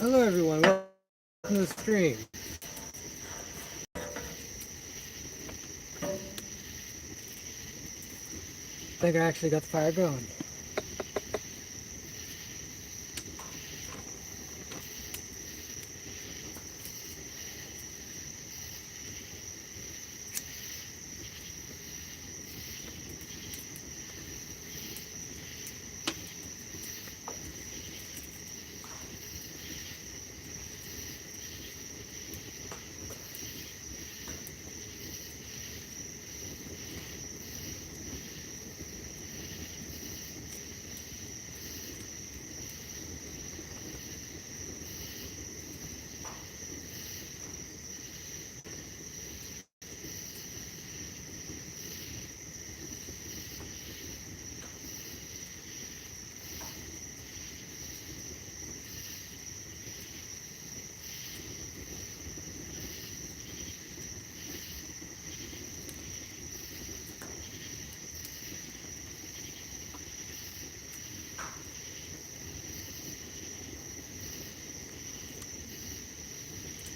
Hello everyone, welcome to the stream. I think I actually got the fire going.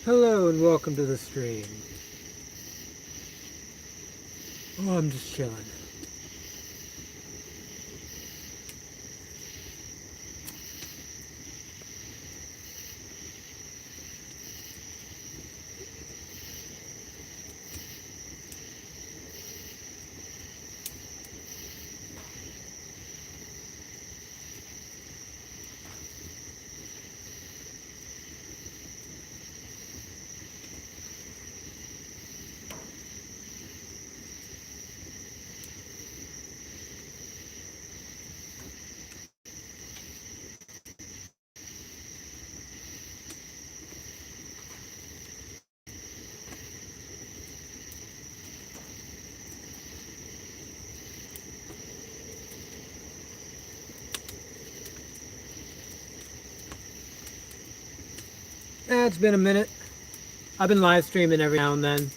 Hello and welcome to the stream. Oh, I'm just chilling. It's been a minute. I've been live streaming every now and then.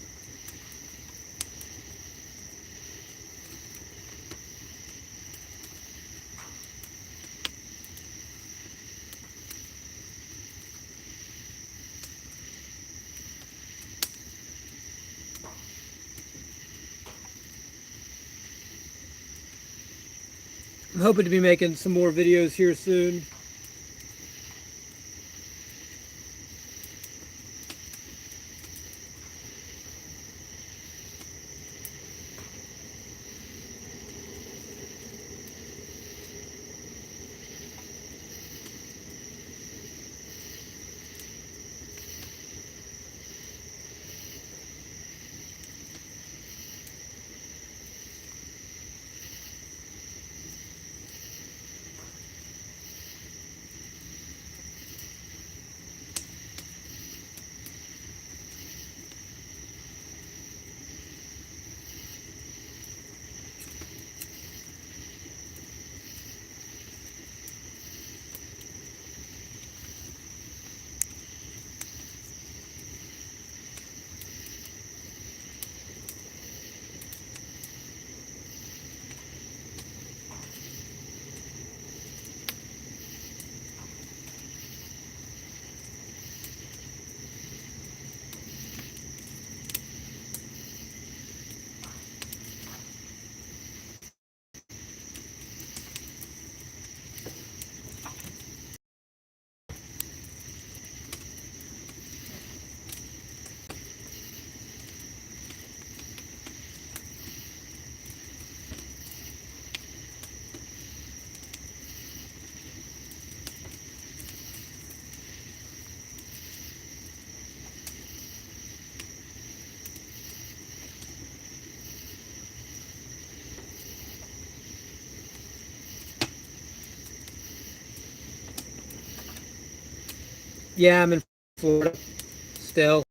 I'm hoping to be making some more videos here soon. Yeah, I'm in Florida still.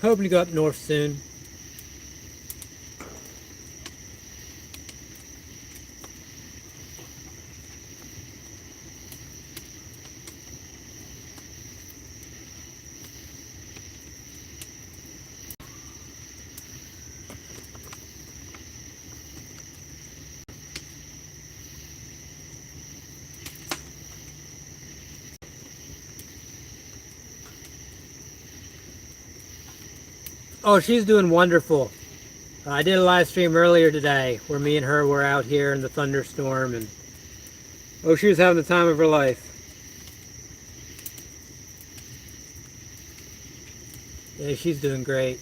Hoping to go up north soon. Oh, she's doing wonderful. I did a live stream earlier today where me and her were out here in the thunderstorm, and oh, she was having the time of her life. Yeah, she's doing great.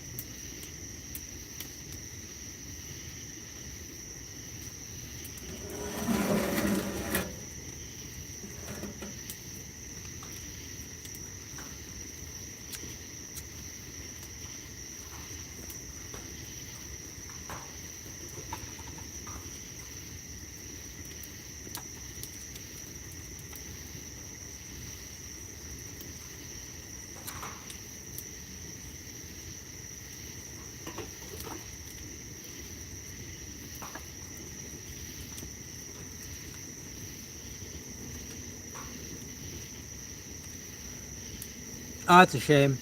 Oh, that's a shame.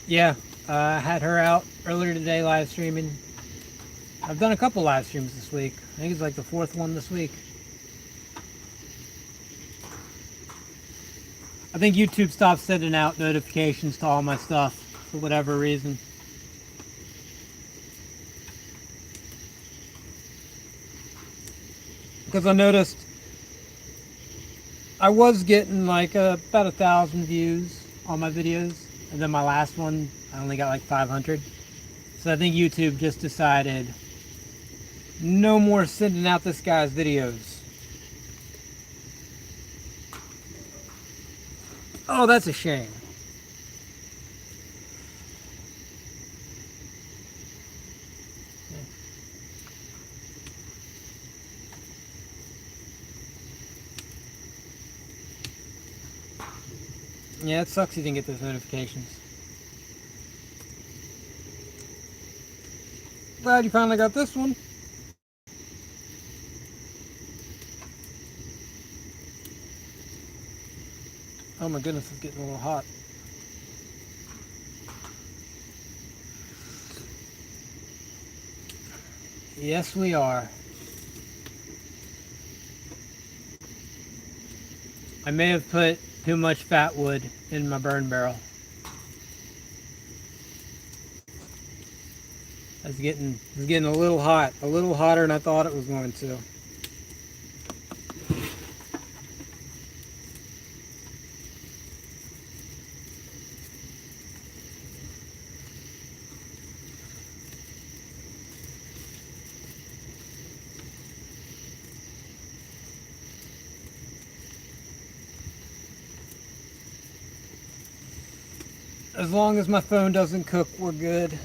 Yeah, I had her out earlier today live streaming. I've done a couple live streams this week. I think it's like the fourth one this week. I think YouTube stopped sending out notifications to all my stuff for whatever reason. Because I noticed I was getting like about 1,000 views on my videos, and then my last one I only got like 500. So I think YouTube just decided no more sending out this guy's videos. Oh, that's a shame. Yeah, it sucks you didn't get those notifications. Glad you finally got this one. Oh my goodness, it's getting a little hot. Yes, we are. I may have put too much fat wood in my burn barrel. It's getting a little hot, a little hotter than I thought it was going to. As long as my phone doesn't cook, we're good.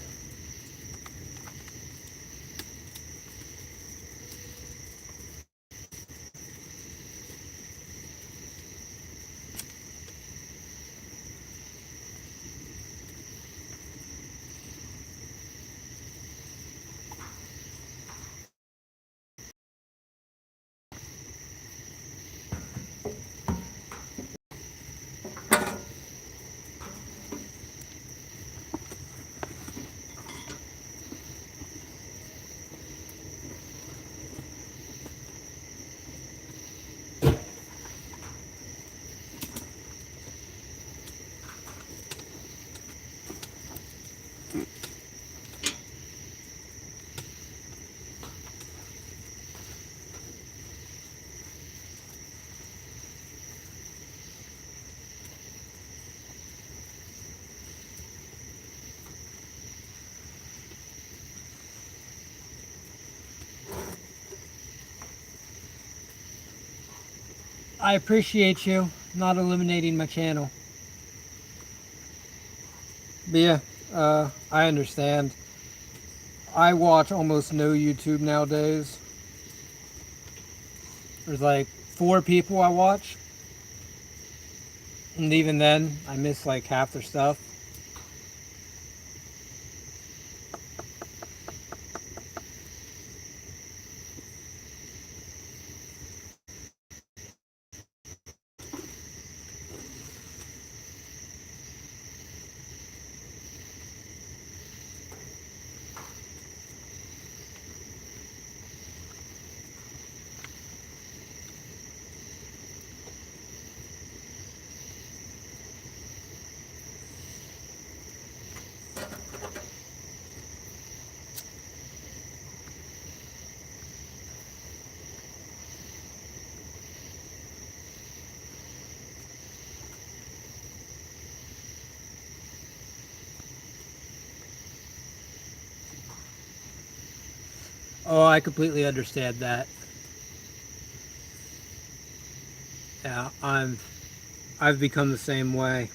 I appreciate you not eliminating my channel. But yeah, I understand. I watch almost no YouTube nowadays. There's like 4 people I watch. And even then, I miss like half their stuff. Oh, I completely understand that. Yeah, I've become the same way.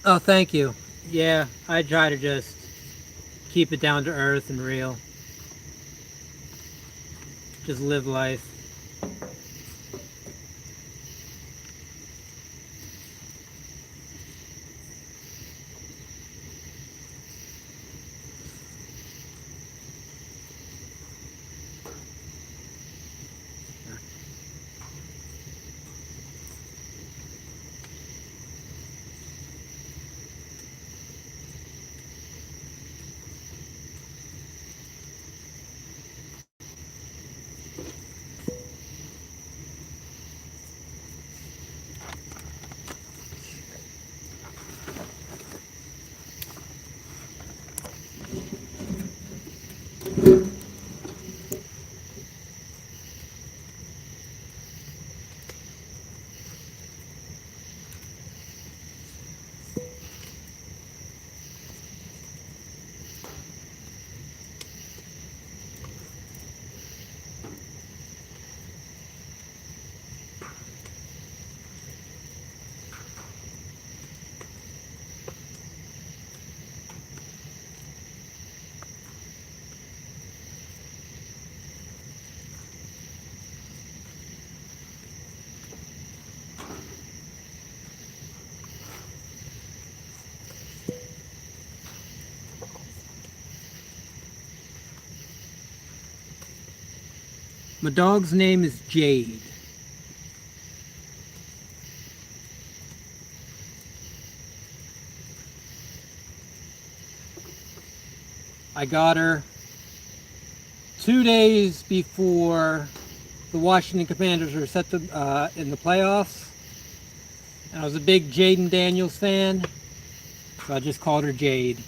Oh, thank you. Yeah, I try to just keep it down to earth and real. Just live life. My dog's name is Jade. I got her 2 days before the Washington Commanders were set to in the playoffs. And I was a big Jaden Daniels fan, so I just called her Jade.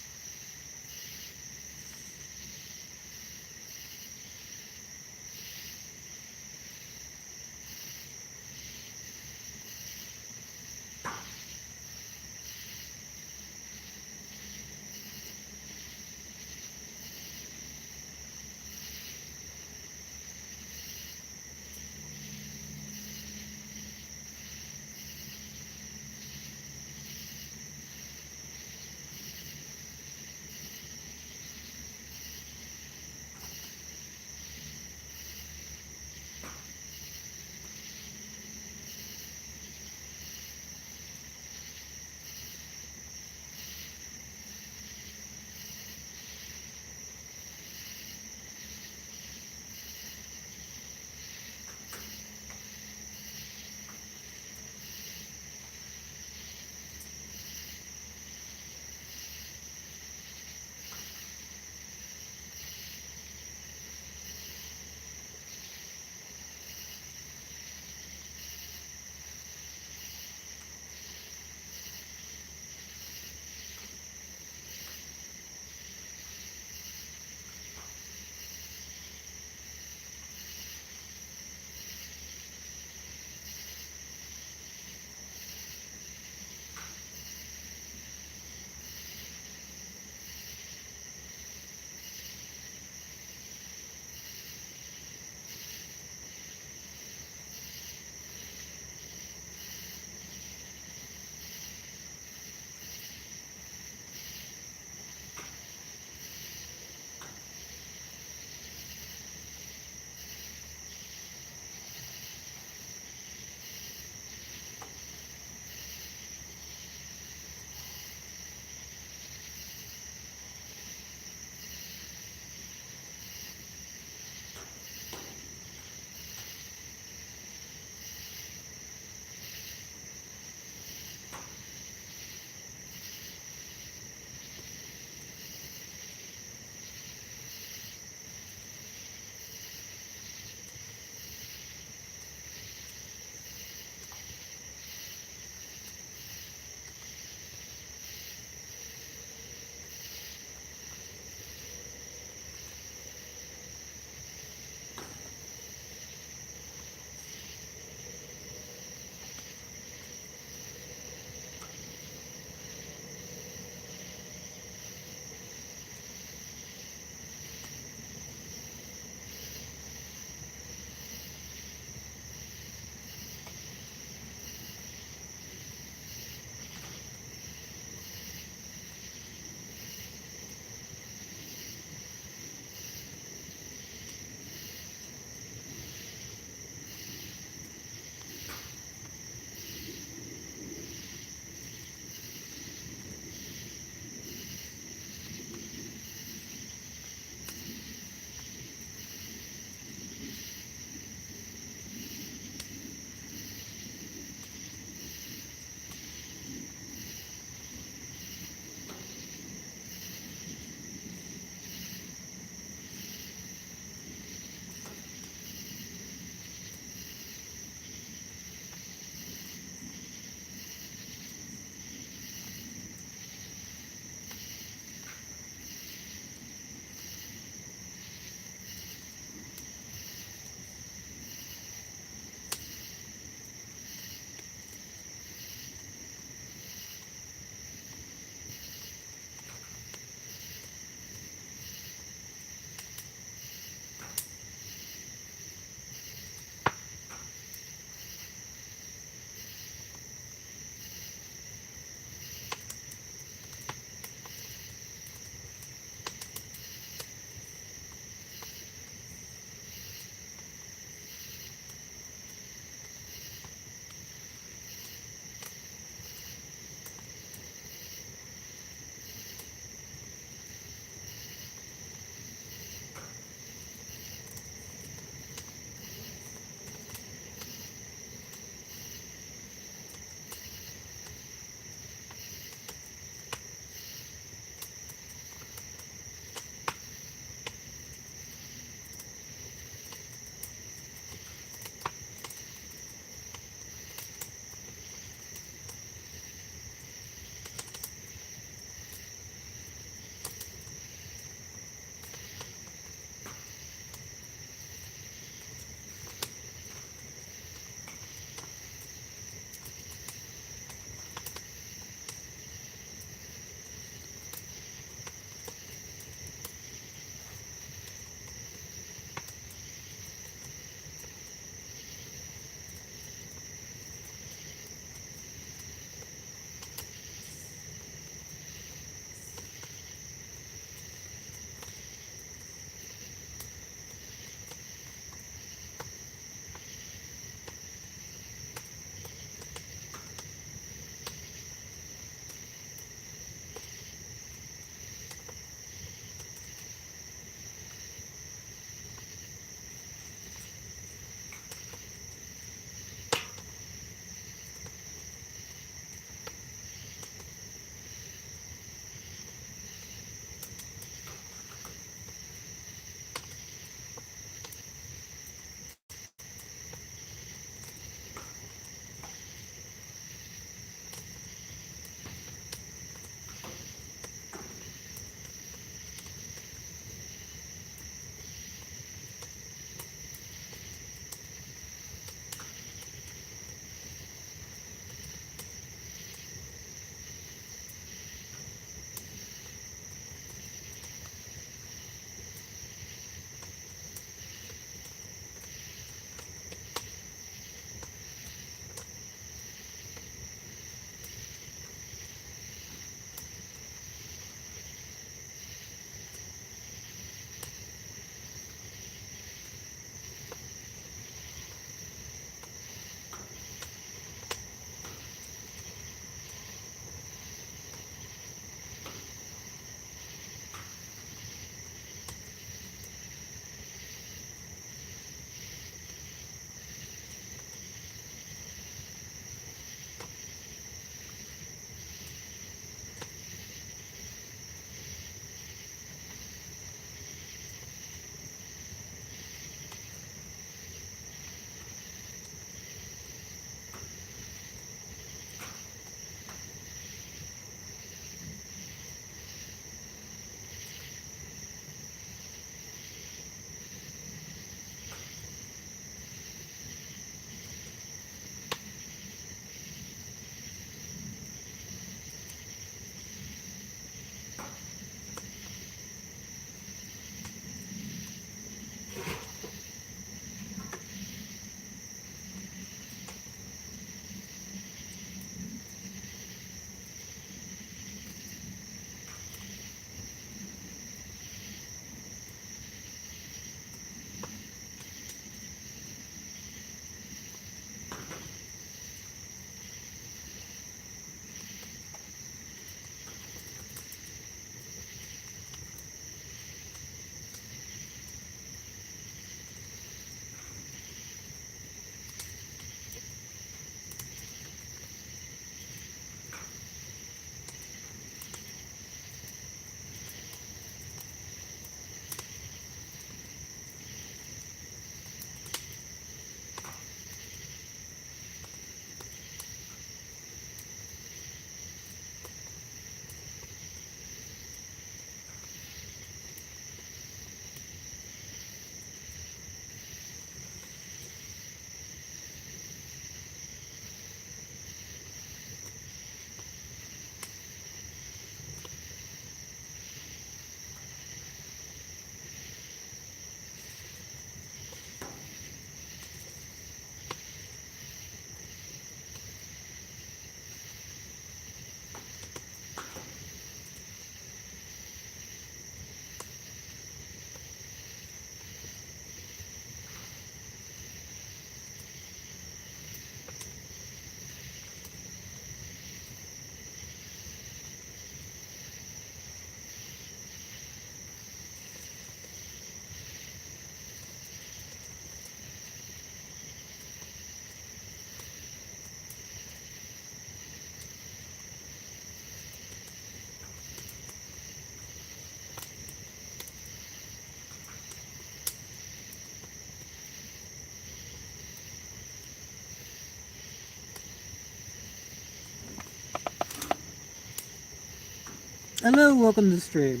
Hello, welcome to the stream.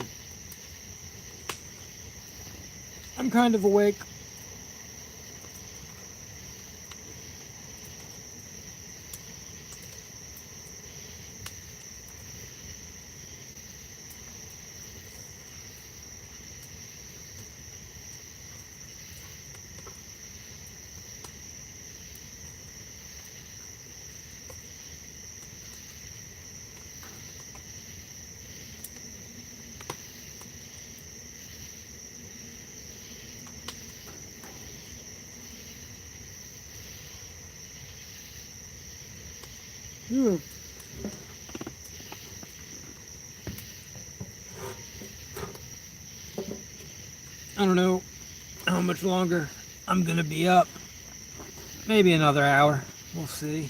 I'm kind of awake. Hmm. I don't know how much longer I'm gonna be up. Maybe another hour. We'll see.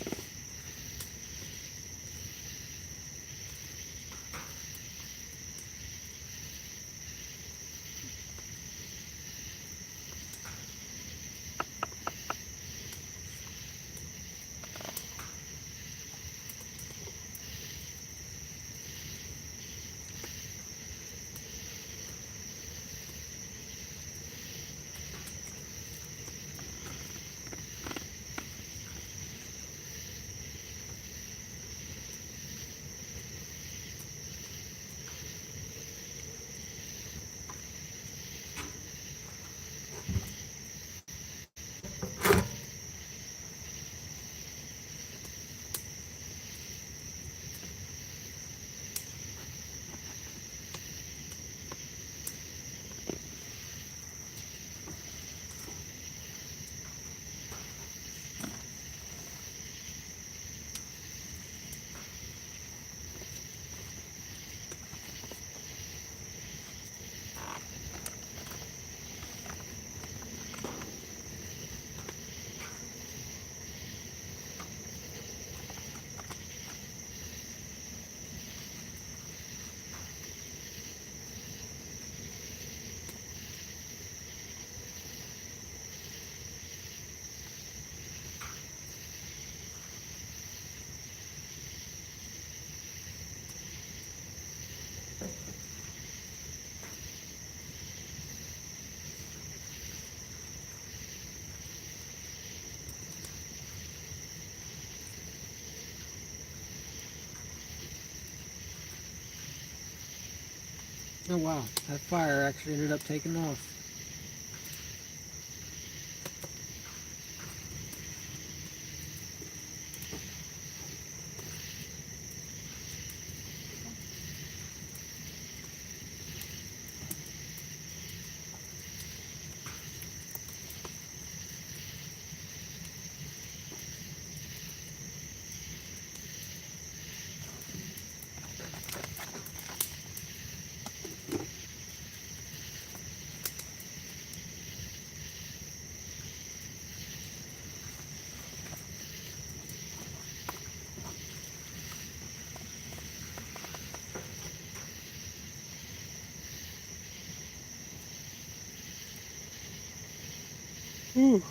Oh wow, that fire actually ended up taking off. Ooh.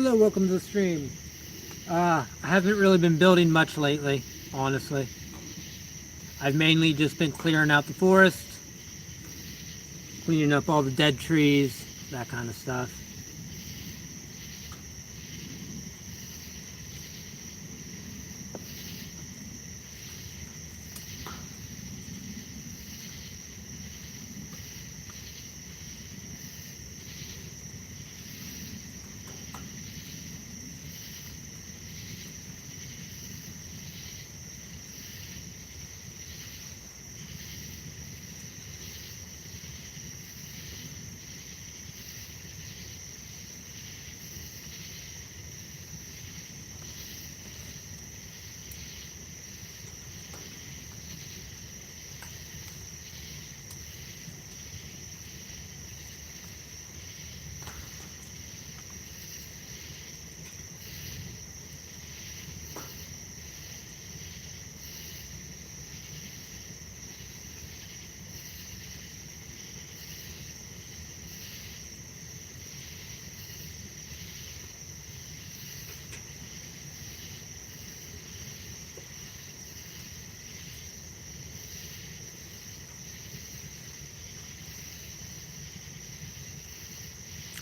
Hello, welcome to the stream. I haven't really been building much lately, honestly. I've mainly just been clearing out the forest, cleaning up all the dead trees, that kind of stuff.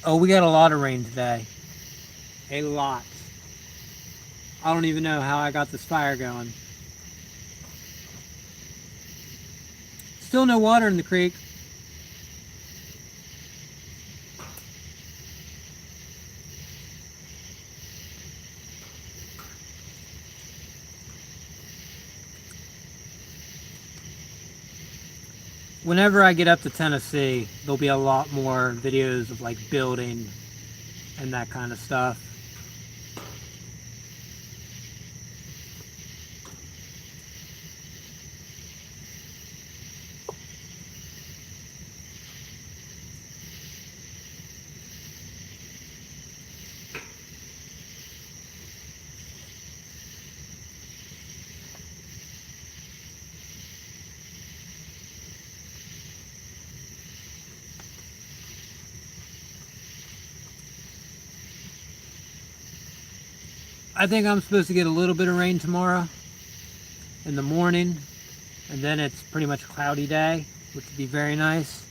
Oh, we got a lot of rain today. A lot. I don't even know how I got this fire going. Still no water in the creek. Whenever I get up to Tennessee, there'll be a lot more videos of like building and that kind of stuff. I think I'm supposed to get a little bit of rain tomorrow in the morning, and then it's pretty much a cloudy day, which would be very nice.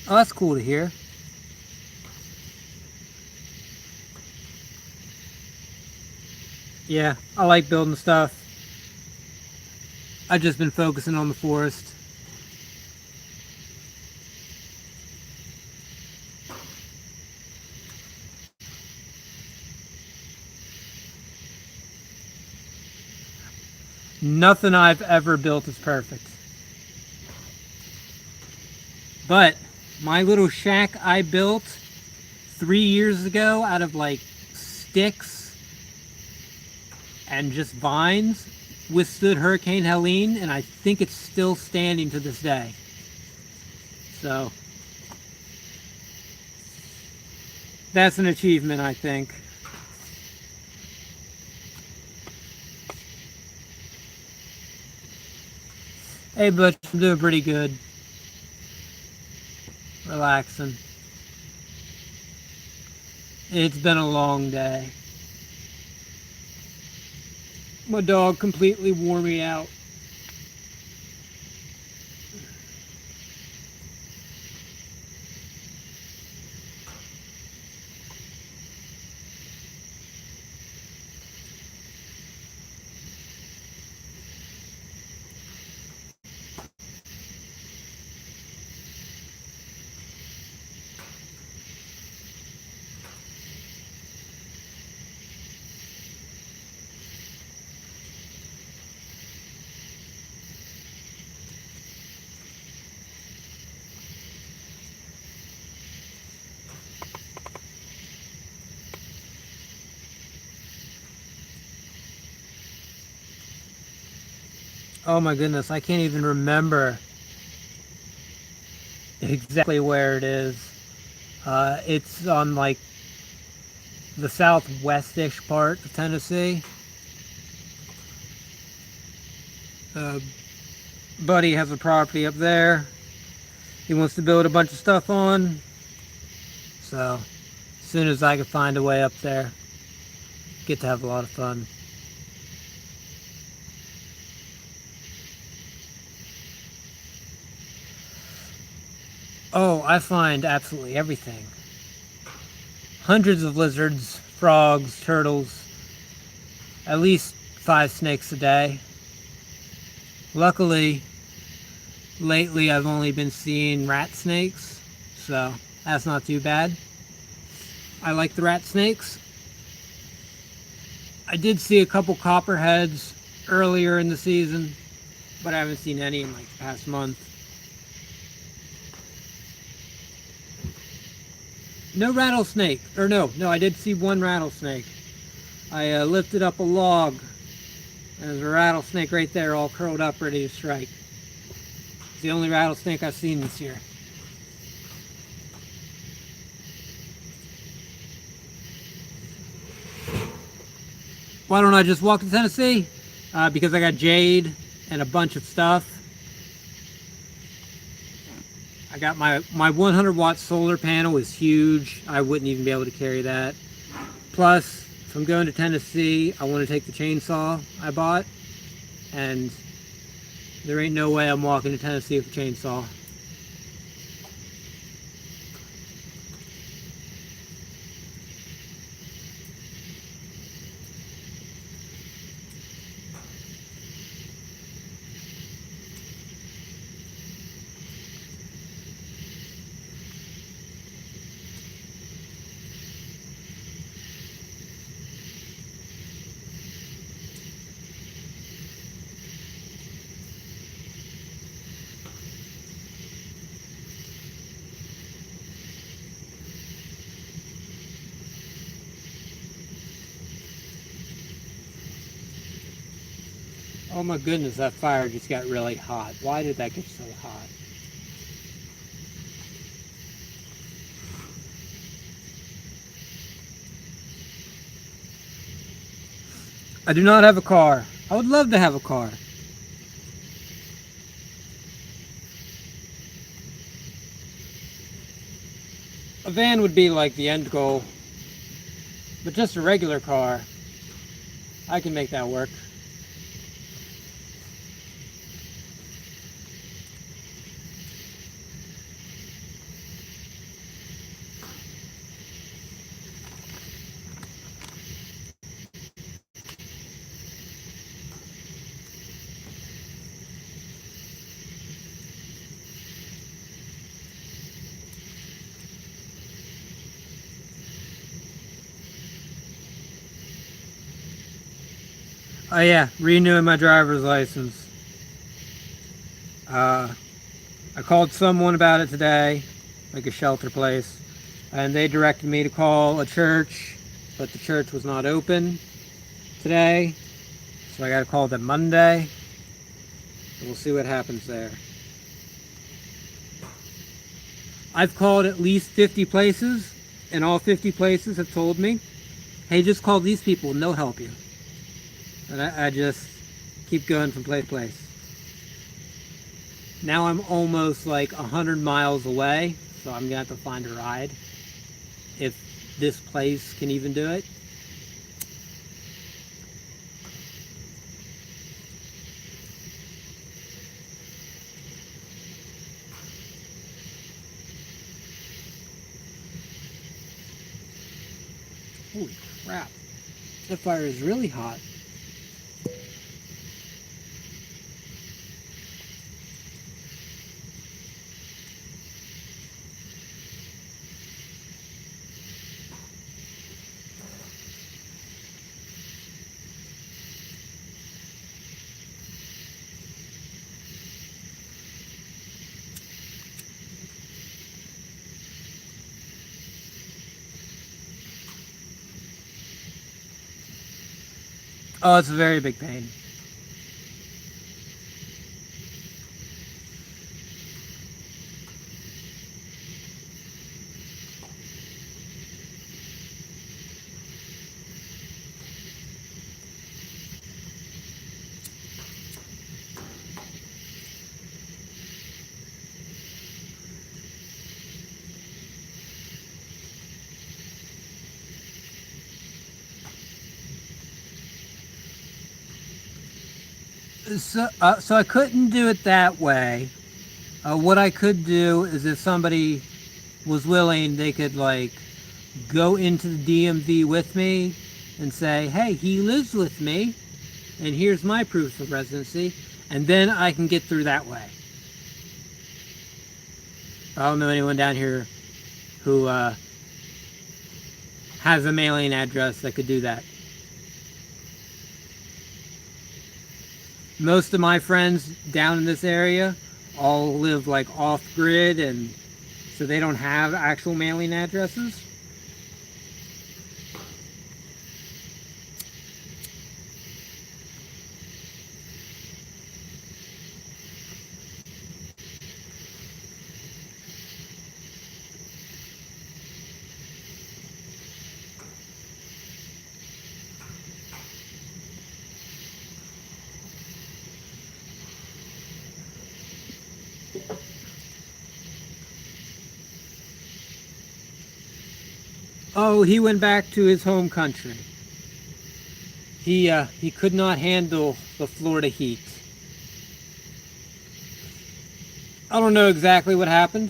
Oh, that's cool to hear. Yeah, I like building stuff. I've just been focusing on the forest. Nothing I've ever built is perfect. But my little shack I built 3 years ago out of like sticks and just vines withstood Hurricane Helene, and I think it's still standing to this day. So that's an achievement, I think. Hey, Butch, I'm doing pretty good. Relaxing. It's been a long day. My dog completely wore me out. Oh my goodness, I can't even remember exactly where it is. It's on like the southwestish part of Tennessee. Buddy has a property up there. he wants to build a bunch of stuff on. So as soon as I can find a way up there, get to have a lot of fun. Oh, I find absolutely everything. Hundreds of lizards, frogs, turtles, at least 5 snakes a day. Luckily, lately I've only been seeing rat snakes, so that's not too bad. I like the rat snakes. I did see a couple copperheads earlier in the season, but I haven't seen any in like the past month. No rattlesnake, or no, I did see one rattlesnake. I lifted up a log, and there's a rattlesnake right there all curled up ready to strike. It's the only rattlesnake I've seen this year. Why don't I just walk to Tennessee? Because I got jade and a bunch of stuff. I got my 100 watt solar panel is huge. I wouldn't even be able to carry that. Plus, if I'm going to Tennessee, I want to take the chainsaw I bought. And there ain't no way I'm walking to Tennessee with a chainsaw. Oh my goodness, that fire just got really hot. Why did that get so hot? I do not have a car. I would love to have a car. A van would be like the end goal. But just a regular car, I can make that work. Oh yeah, renewing my driver's license. I called someone about it today, like a shelter place, and they directed me to call a church, but the church was not open today, so I got to call them Monday. We'll see what happens there. I've called at least 50 places, and all 50 places have told me, hey, just call these people and they'll help you. And I just keep going from place to place. Now I'm almost like 100 miles away, so I'm gonna have to find a ride if this place can even do it. Holy crap, that fire is really hot. Oh, it's a very big pain. So I couldn't do it that way. What I could do is if somebody was willing, they could like go into the DMV with me and say, hey, he lives with me and here's my proof of residency, and then I can get through that way. I don't know anyone down here who has a mailing address that could do that. Most of my friends down in this area all live like off grid, and so they don't have actual mailing addresses. Oh, he went back to his home country. He could not handle the Florida heat. I don't know exactly what happened.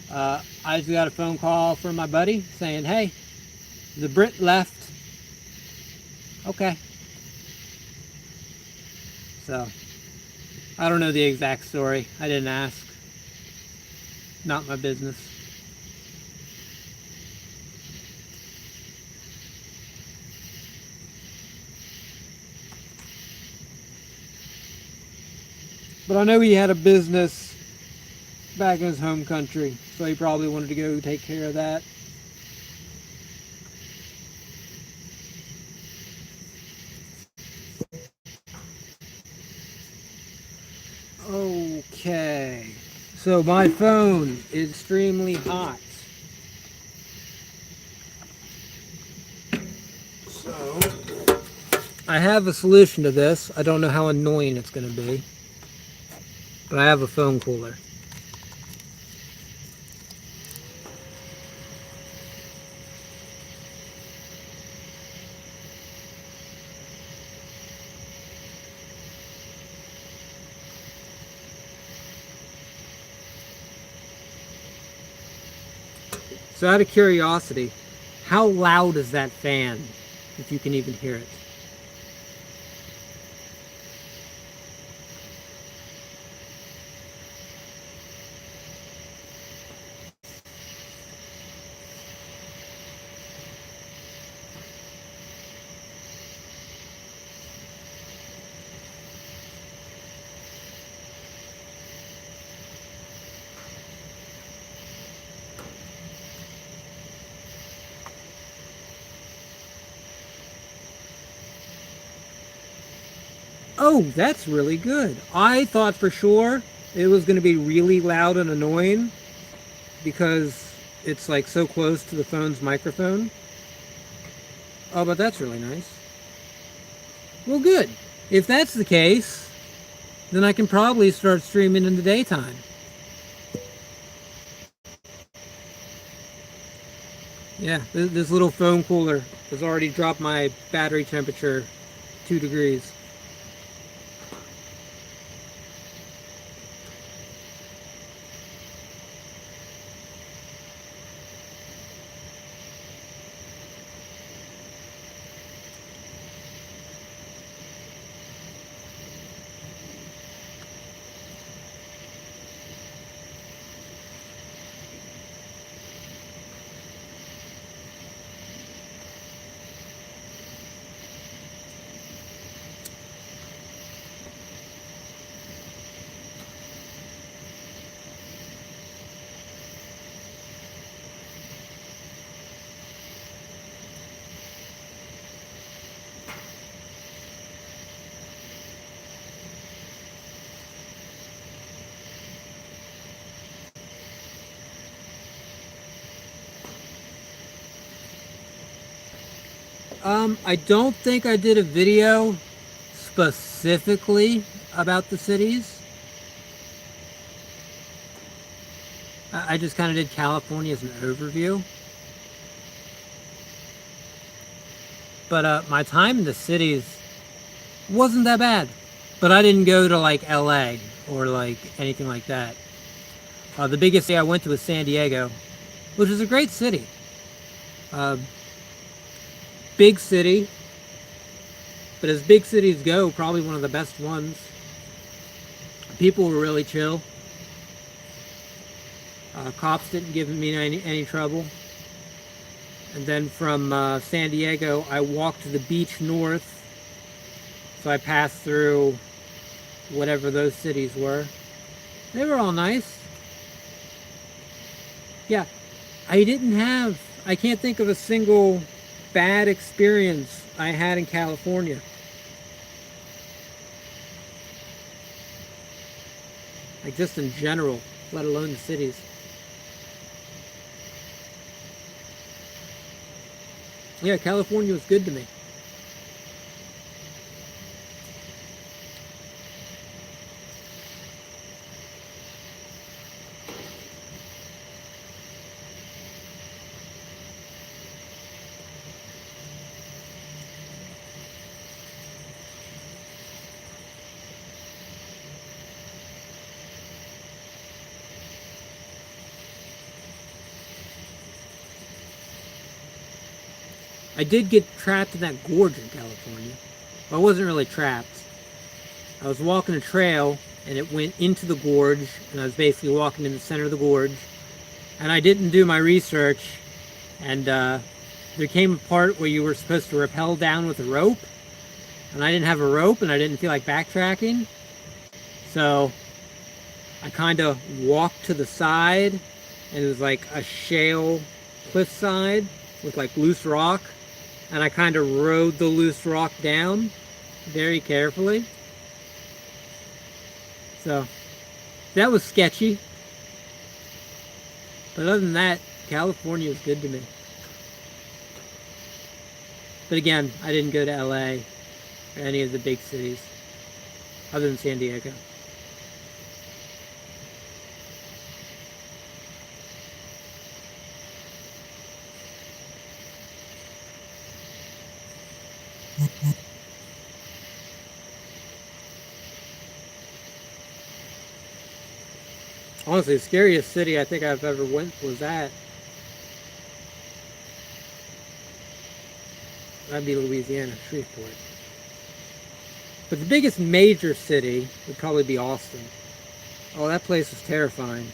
I just got a phone call from my buddy saying, hey, the Brit left. Okay. So, I don't know the exact story. I didn't ask. Not my business. But I know he had a business back in his home country, so he probably wanted to go take care of that. Okay, so my phone is extremely hot. So I have a solution to this. I don't know how annoying it's going to be, but I have a phone cooler. So out of curiosity, how loud is that fan, if you can even hear it? Oh, that's really good. I thought for sure it was going to be really loud and annoying because it's like so close to the phone's microphone. Oh, but that's really nice. Well, good. If that's the case, then I can probably start streaming in the daytime. Yeah, this little phone cooler has already dropped my battery temperature 2 degrees. I don't think I did a video specifically about the cities. I just kind of did California as an overview. But my time in the cities wasn't that bad. But I didn't go to like LA or like anything like that. The biggest city I went to was San Diego, which is a great city. Uh, Big city, but as big cities go, probably one of the best ones. People were really chill. Cops didn't give me any trouble. And then from San Diego, I walked to the beach north. So I passed through whatever those cities were. They were all nice. Yeah, I can't think of a single bad experience I had in California. Like just in general, let alone the cities. Yeah, California was good to me. I did get trapped in that gorge in California. Well, I wasn't really trapped. I was walking a trail and it went into the gorge, and I was basically walking in the center of the gorge. And I didn't do my research, and there came a part where you were supposed to rappel down with a rope, and I didn't have a rope, and I didn't feel like backtracking. So I kind of walked to the side, and it was like a shale cliffside with like loose rock, and I kind of rode the loose rock down very carefully. So that was sketchy. But other than that, California was good to me. But again, I didn't go to LA or any of the big cities other than San Diego. Honestly, the scariest city I think I've ever went was that. That'd be Louisiana, Shreveport. But the biggest major city would probably be Austin. Oh, that place was terrifying.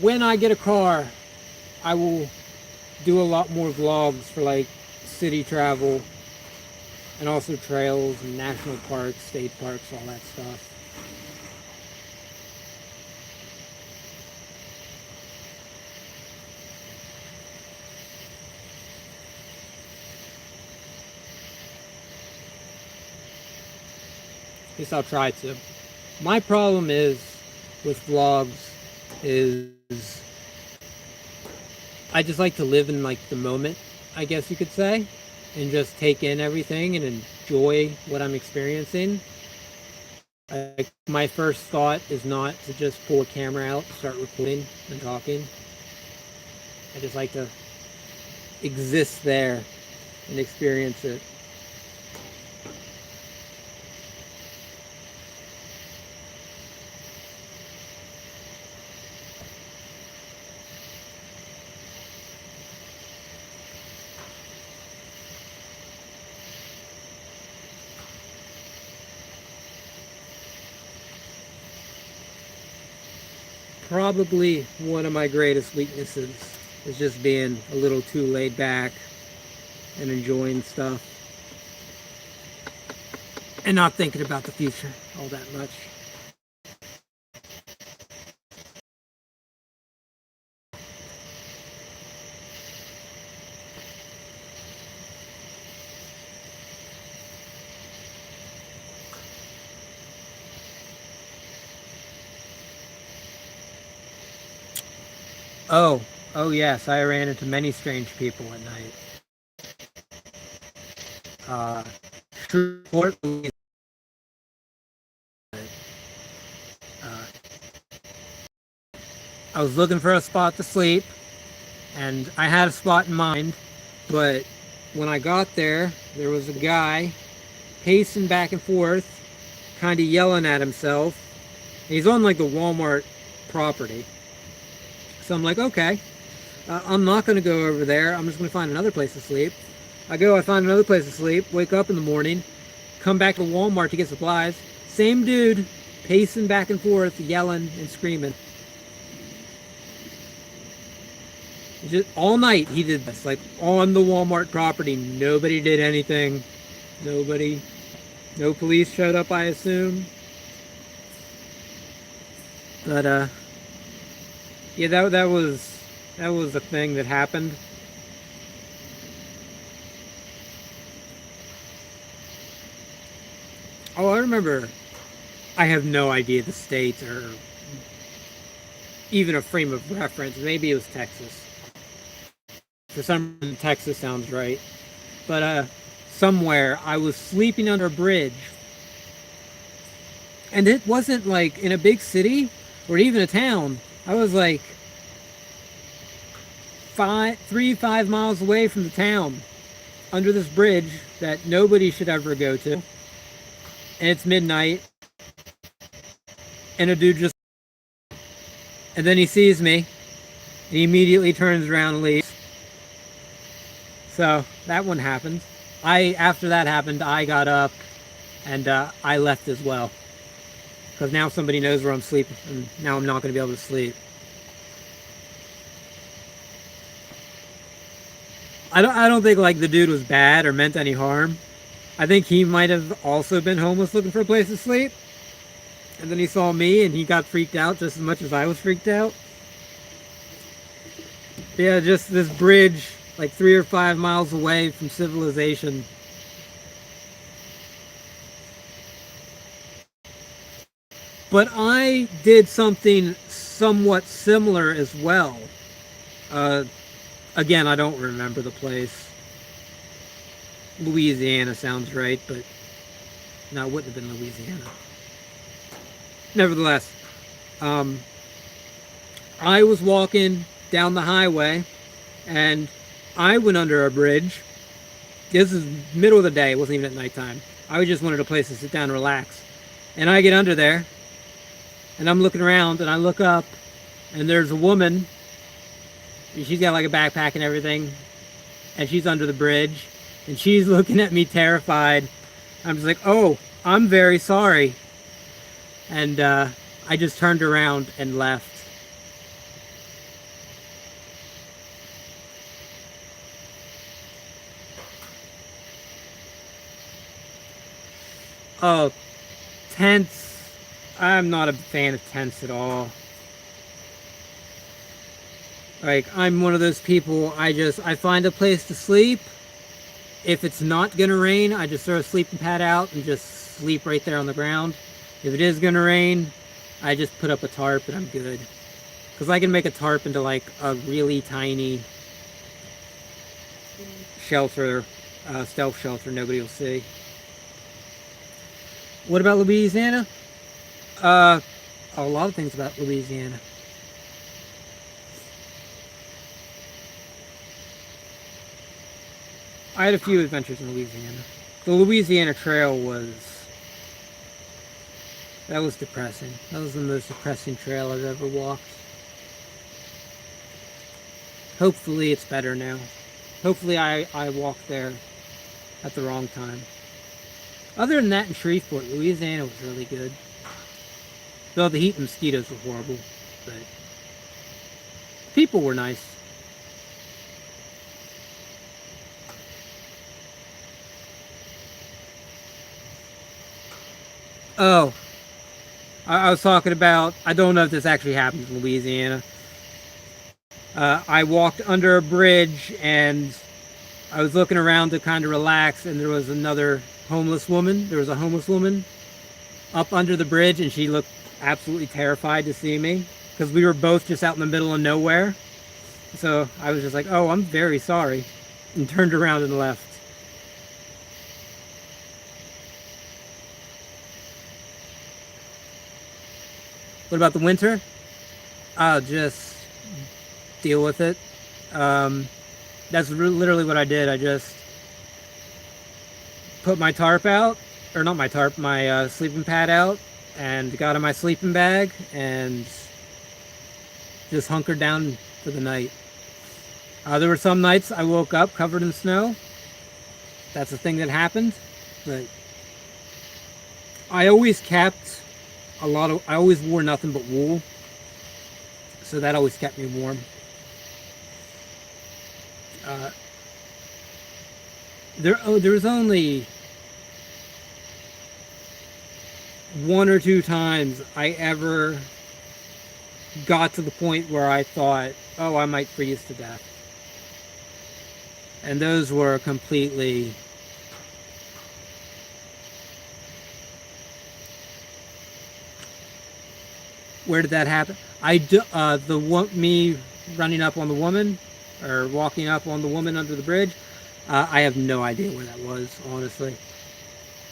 When I get a car, I will do a lot more vlogs for like city travel and also trails and national parks, state parks, all that stuff. At least I'll try to. My problem is with vlogs is I just like to live in like the moment, I guess you could say, and just take in everything and enjoy what I'm experiencing. Like my first thought is not to just pull a camera out, start recording and talking. I just like to exist there and experience it. Probably one of my greatest weaknesses is just being a little too laid back and enjoying stuff and not thinking about the future all that much. Oh, oh yes, I ran into many strange people at night. Uh, Shreveport, uh, I was looking for a spot to sleep, and I had a spot in mind, but when I got there, there was a guy pacing back and forth, kind of yelling at himself. He's on like the Walmart property. So I'm like, okay, I'm not going to go over there. I'm just going to find another place to sleep. I find another place to sleep, wake up in the morning, come back to Walmart to get supplies. Same dude pacing back and forth, yelling and screaming. Just all night he did this, like on the Walmart property. Nobody did anything. Nobody. No police showed up, I assume. But yeah, that was a thing that happened. Oh, I remember. I have no idea the states or even a frame of reference. Maybe it was Texas. For some reason, Texas sounds right. But somewhere I was sleeping under a bridge, and it wasn't like in a big city or even a town. I was like 5 miles away from the town, under this bridge that nobody should ever go to. And it's midnight, and a dude just, and then he sees me, and he immediately turns around and leaves. So that one happened. After that happened, I got up and I left as well, because now somebody knows where I'm sleeping, and now I'm not going to be able to sleep. I don't think like the dude was bad or meant any harm. I think he might have also been homeless looking for a place to sleep, and then he saw me and he got freaked out just as much as I was freaked out. Yeah, just this bridge, like 3 or 5 miles away from civilization. But I did something somewhat similar as well. Again, I don't remember the place. Louisiana sounds right, but no, it wouldn't have been Louisiana. Nevertheless, I was walking down the highway, and I went under a bridge. This is middle of the day. It wasn't even at nighttime. I just wanted a place to sit down and relax. And I get under there, and I'm looking around, and I look up, and there's a woman. She's got like a backpack and everything, and she's under the bridge, and she's looking at me terrified. I'm just like, oh, I'm very sorry. And I just turned around and left. Oh, tents. I'm not a fan of tents at all. Like, I'm one of those people, I find a place to sleep. If it's not gonna rain, I just throw a sleeping pad out and just sleep right there on the ground. If it is gonna rain, I just put up a tarp and I'm good. Because I can make a tarp into like a really tiny shelter, stealth shelter nobody will see. What about Louisiana? A lot of things about Louisiana. I had a few adventures in Louisiana. The Louisiana Trail that was depressing. That was the most depressing trail I've ever walked. Hopefully it's better now. Hopefully I walked there at the wrong time. Other than that, in Shreveport, Louisiana was really good. Though the heat and mosquitoes were horrible, but people were nice. Oh, I was talking about, I don't know if this actually happened in Louisiana. I walked under a bridge and I was looking around to kind of relax, and there was another homeless woman. There was a homeless woman up under the bridge, and she looked absolutely terrified to see me because we were both just out in the middle of nowhere. So I was just like, oh, I'm very sorry, and turned around and left. What about the winter? I'll just deal with it. Um, that's literally what I did. I just put my tarp out, or not my tarp, my sleeping pad out, and got in my sleeping bag and just hunkered down for the night. There were some nights I woke up covered in snow. That's a thing that happened, but I always kept I always wore nothing but wool, so that always kept me warm. Uh, there was only one or two times I ever got to the point where I thought, oh, I might freeze to death. And those were completely... Where did that happen? Me running up on the woman, or walking up on the woman under the bridge, I have no idea where that was, honestly.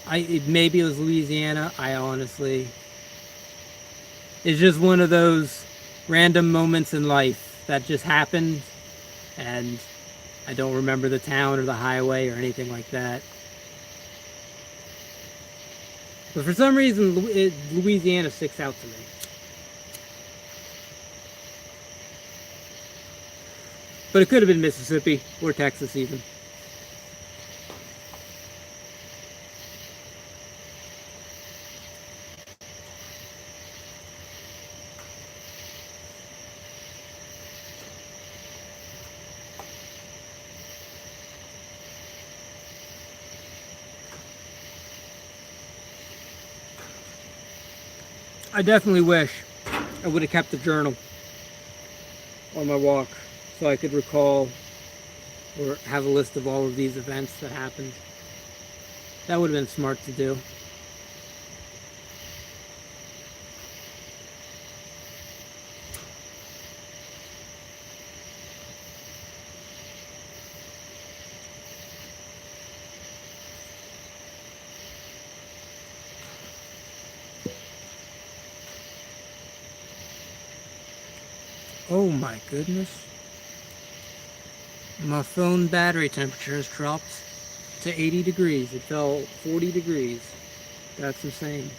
Maybe it was Louisiana. It's just one of those random moments in life that just happened, and I don't remember the town or the highway or anything like that. But for some reason, Louisiana sticks out to me. But it could have been Mississippi or Texas even. I definitely wish I would have kept a journal on my walk so I could recall or have a list of all of these events that happened. That would have been smart to do. Oh my goodness. My phone battery temperature has dropped to 80 degrees. It fell 40 degrees. That's insane.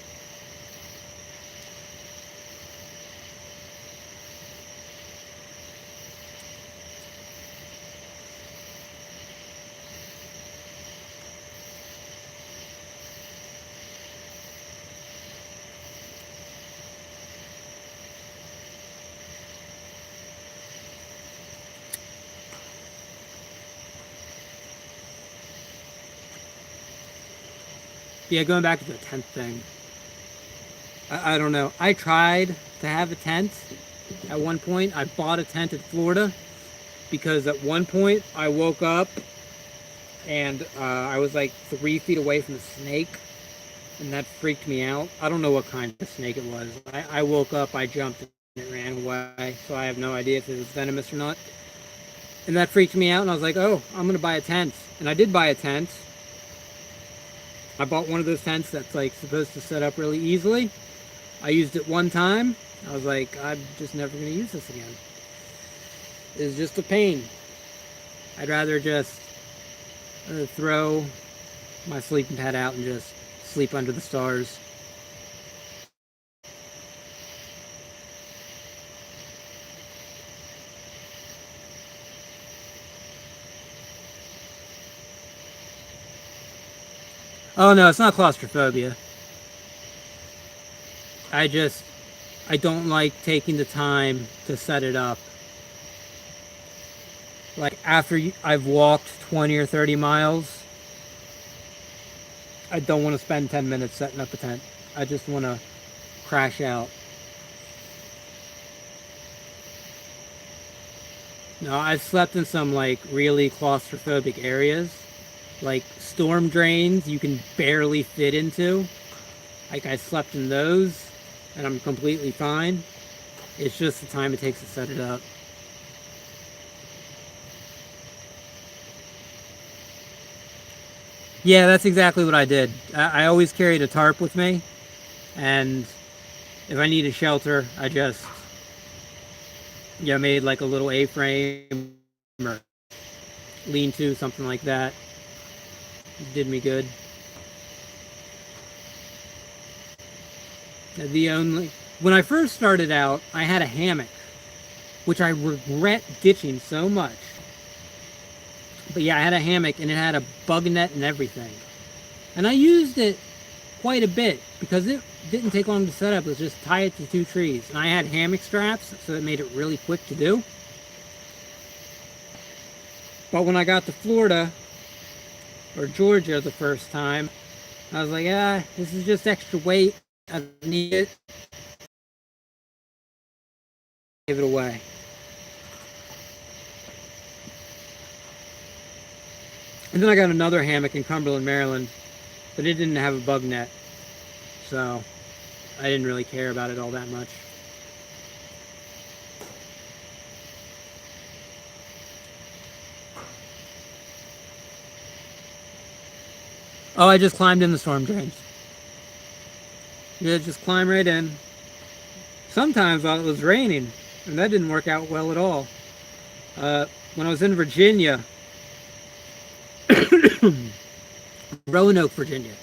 Yeah, going back to the tent thing. I don't know. I tried to have a tent at one point. I bought a tent in Florida because at one point I woke up and I was like 3 feet away from a snake, and that freaked me out. I don't know what kind of snake it was. I woke up, I jumped, and it ran away, so I have no idea if it was venomous or not. And that freaked me out, and I was like, oh, I'm going to buy a tent. And I did buy a tent. I bought one of those tents that's like supposed to set up really easily. I used it one time. I was like, I'm just never going to use this again. It's just a pain. I'd rather just throw my sleeping pad out and just sleep under the stars. Oh no, it's not claustrophobia. I don't like taking the time to set it up. Like after I've walked 20 or 30 miles, I don't want to spend 10 minutes setting up a tent. I just want to crash out. No, I've slept in some like really claustrophobic areas, like storm drains you can barely fit into. Like I slept in those and I'm completely fine. It's just the time it takes to set it up. Yeah, that's exactly what I did. I always carried a tarp with me, and if I need a shelter, I just Yeah, made like a little A-frame or lean-to, something like that. Did me good. When I first started out, I had a hammock, which I regret ditching so much. But yeah, I had a hammock and it had a bug net and everything. And I used it quite a bit because it didn't take long to set up. It was just tie it to 2 trees. And I had hammock straps, so it made it really quick to do. But when I got to Florida, or Georgia the first time, I was like, this is just extra weight. I don't need it. Give it away. And then I got another hammock in Cumberland, Maryland, but it didn't have a bug net. So I didn't really care about it all that much. Oh, I just climbed in the storm drains. Yeah, just climb right in. Sometimes while it was raining, and that didn't work out well at all. When I was in Virginia, Roanoke, Virginia,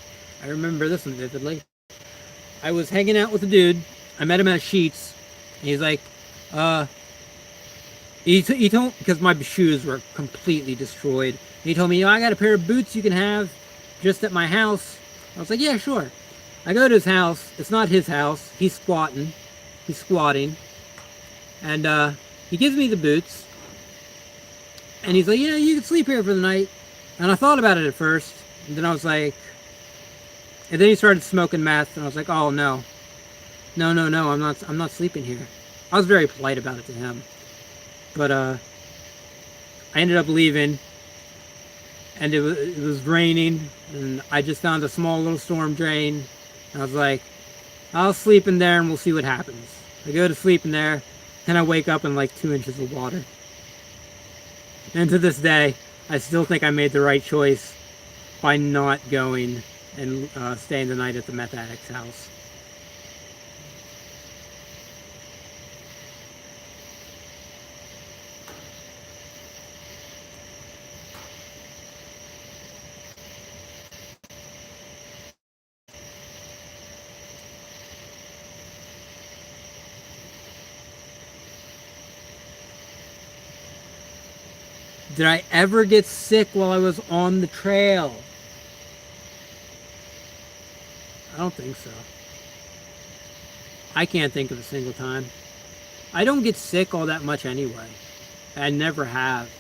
I remember this one vividly. I was hanging out with a dude. I met him at Sheetz. And he's like, he told, because my shoes were completely destroyed. He told me, I got a pair of boots you can have just at my house. I was like, yeah, sure. I go to his house. It's not his house. He's squatting. He's squatting. And he gives me the boots. And he's like, you can sleep here for the night. And I thought about it at first. And then I was like, and then he started smoking meth. And I was like, oh, no. No, I'm not sleeping here. I was very polite about it to him. But I ended up leaving. And it was raining. And I just found a small little storm drain. And I was like, I'll sleep in there and we'll see what happens. I go to sleep in there. And I wake up in like 2 inches of water. And to this day, I still think I made the right choice by not going and staying the night at the meth addict's house. Did I ever get sick while I was on the trail? I don't think so. I can't think of a single time. I don't get sick all that much anyway. I never have.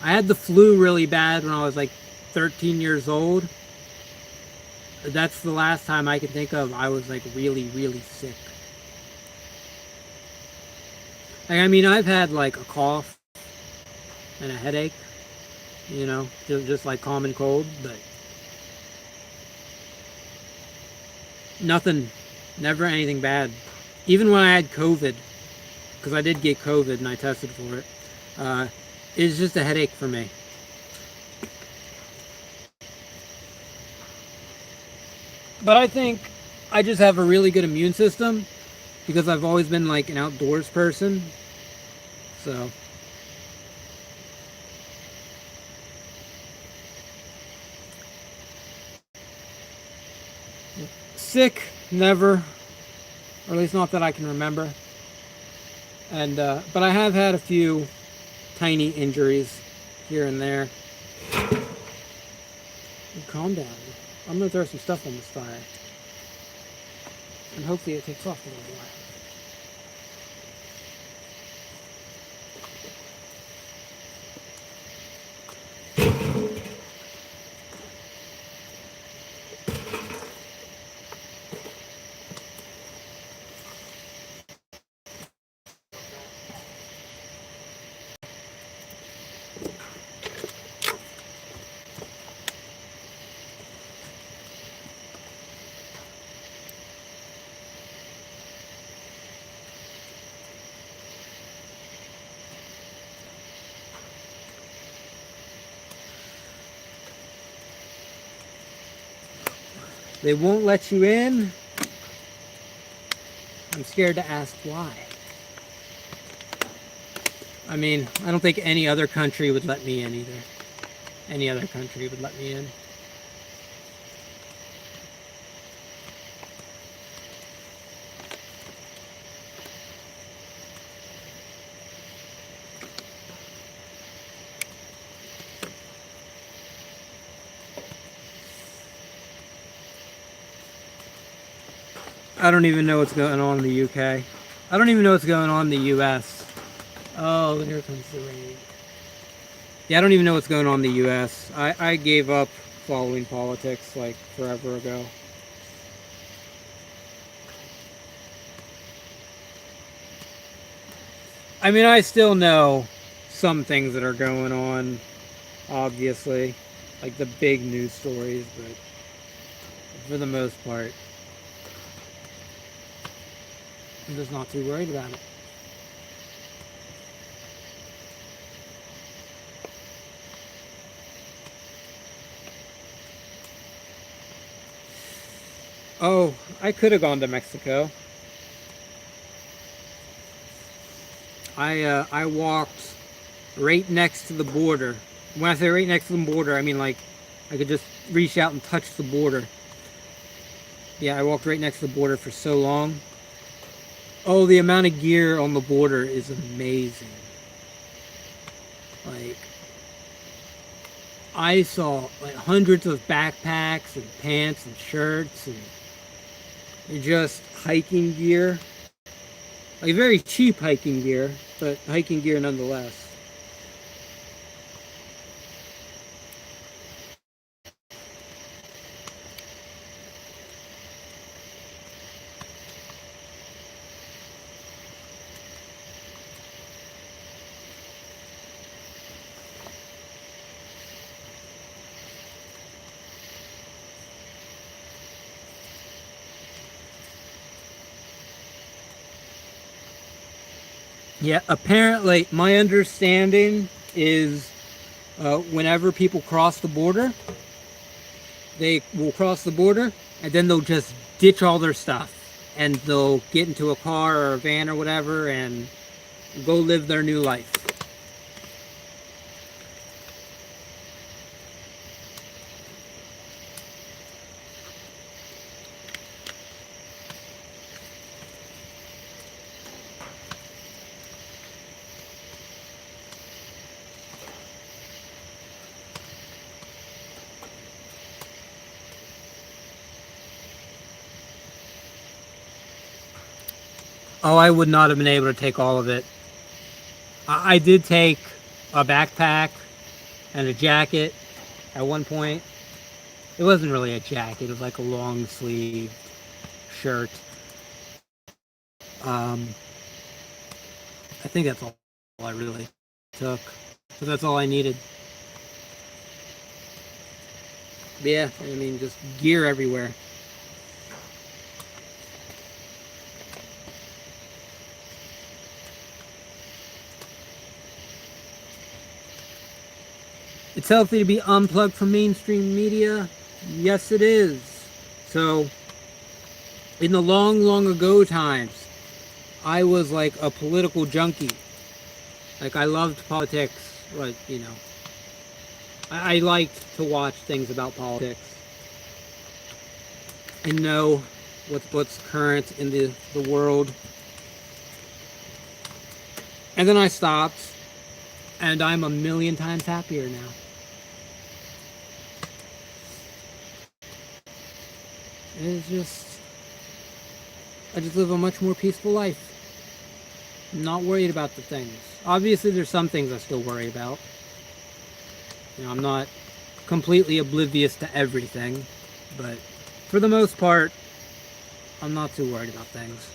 I had the flu really bad when I was like 13 years old. That's the last time I can think of I was like really, really sick. Like, I mean, I've had like a cough and a headache, just like common cold, but nothing, never anything bad. Even when I had COVID, because I did get COVID and I tested for it, it's just a headache for me. But I think I just have a really good immune system because I've always been like an outdoors person. So sick, never, or at least not that I can remember. And but I have had a few tiny injuries here and there. Calm down. I'm gonna throw some stuff on this fire, and hopefully it takes off a little while. They won't let you in. I'm scared to ask why. I mean, I don't think any other country would let me in either. Any other country would let me in. I don't even know what's going on in the UK. I don't even know what's going on in the US. Oh, here comes the rain. Yeah, I don't even know what's going on in the US. I gave up following politics like forever ago. I mean, I still know some things that are going on, obviously, like the big news stories, but for the most part, I'm just not too worried about it. Oh, I could have gone to Mexico. I walked right next to the border. When I say right next to the border, I mean like I could just reach out and touch the border. Yeah, I walked right next to the border for so long. Oh, the amount of gear on the border is amazing. Like, I saw like hundreds of backpacks and pants and shirts and just hiking gear. Like very cheap hiking gear, but hiking gear nonetheless. Yeah, apparently, my understanding is whenever people cross the border, they will cross the border and then they'll just ditch all their stuff and they'll get into a car or a van or whatever and go live their new life. Oh, I would not have been able to take all of it. I did take a backpack and a jacket at one point. It wasn't really a jacket, it was like a long sleeved shirt. Um, I think that's all I really took. So that's all I needed. But yeah, I mean, just gear everywhere. It's healthy to be unplugged from mainstream media. Yes, it is. So, in the long, long ago times, I was like a political junkie. Like, I loved politics. Like, you know, I liked to watch things about politics and know what's current in the world. And then I stopped, and I'm a million times happier now. It's just, I just live a much more peaceful life. I'm not worried about the things. Obviously, there's some things I still worry about. You know, I'm not completely oblivious to everything, but for the most part, I'm not too worried about things.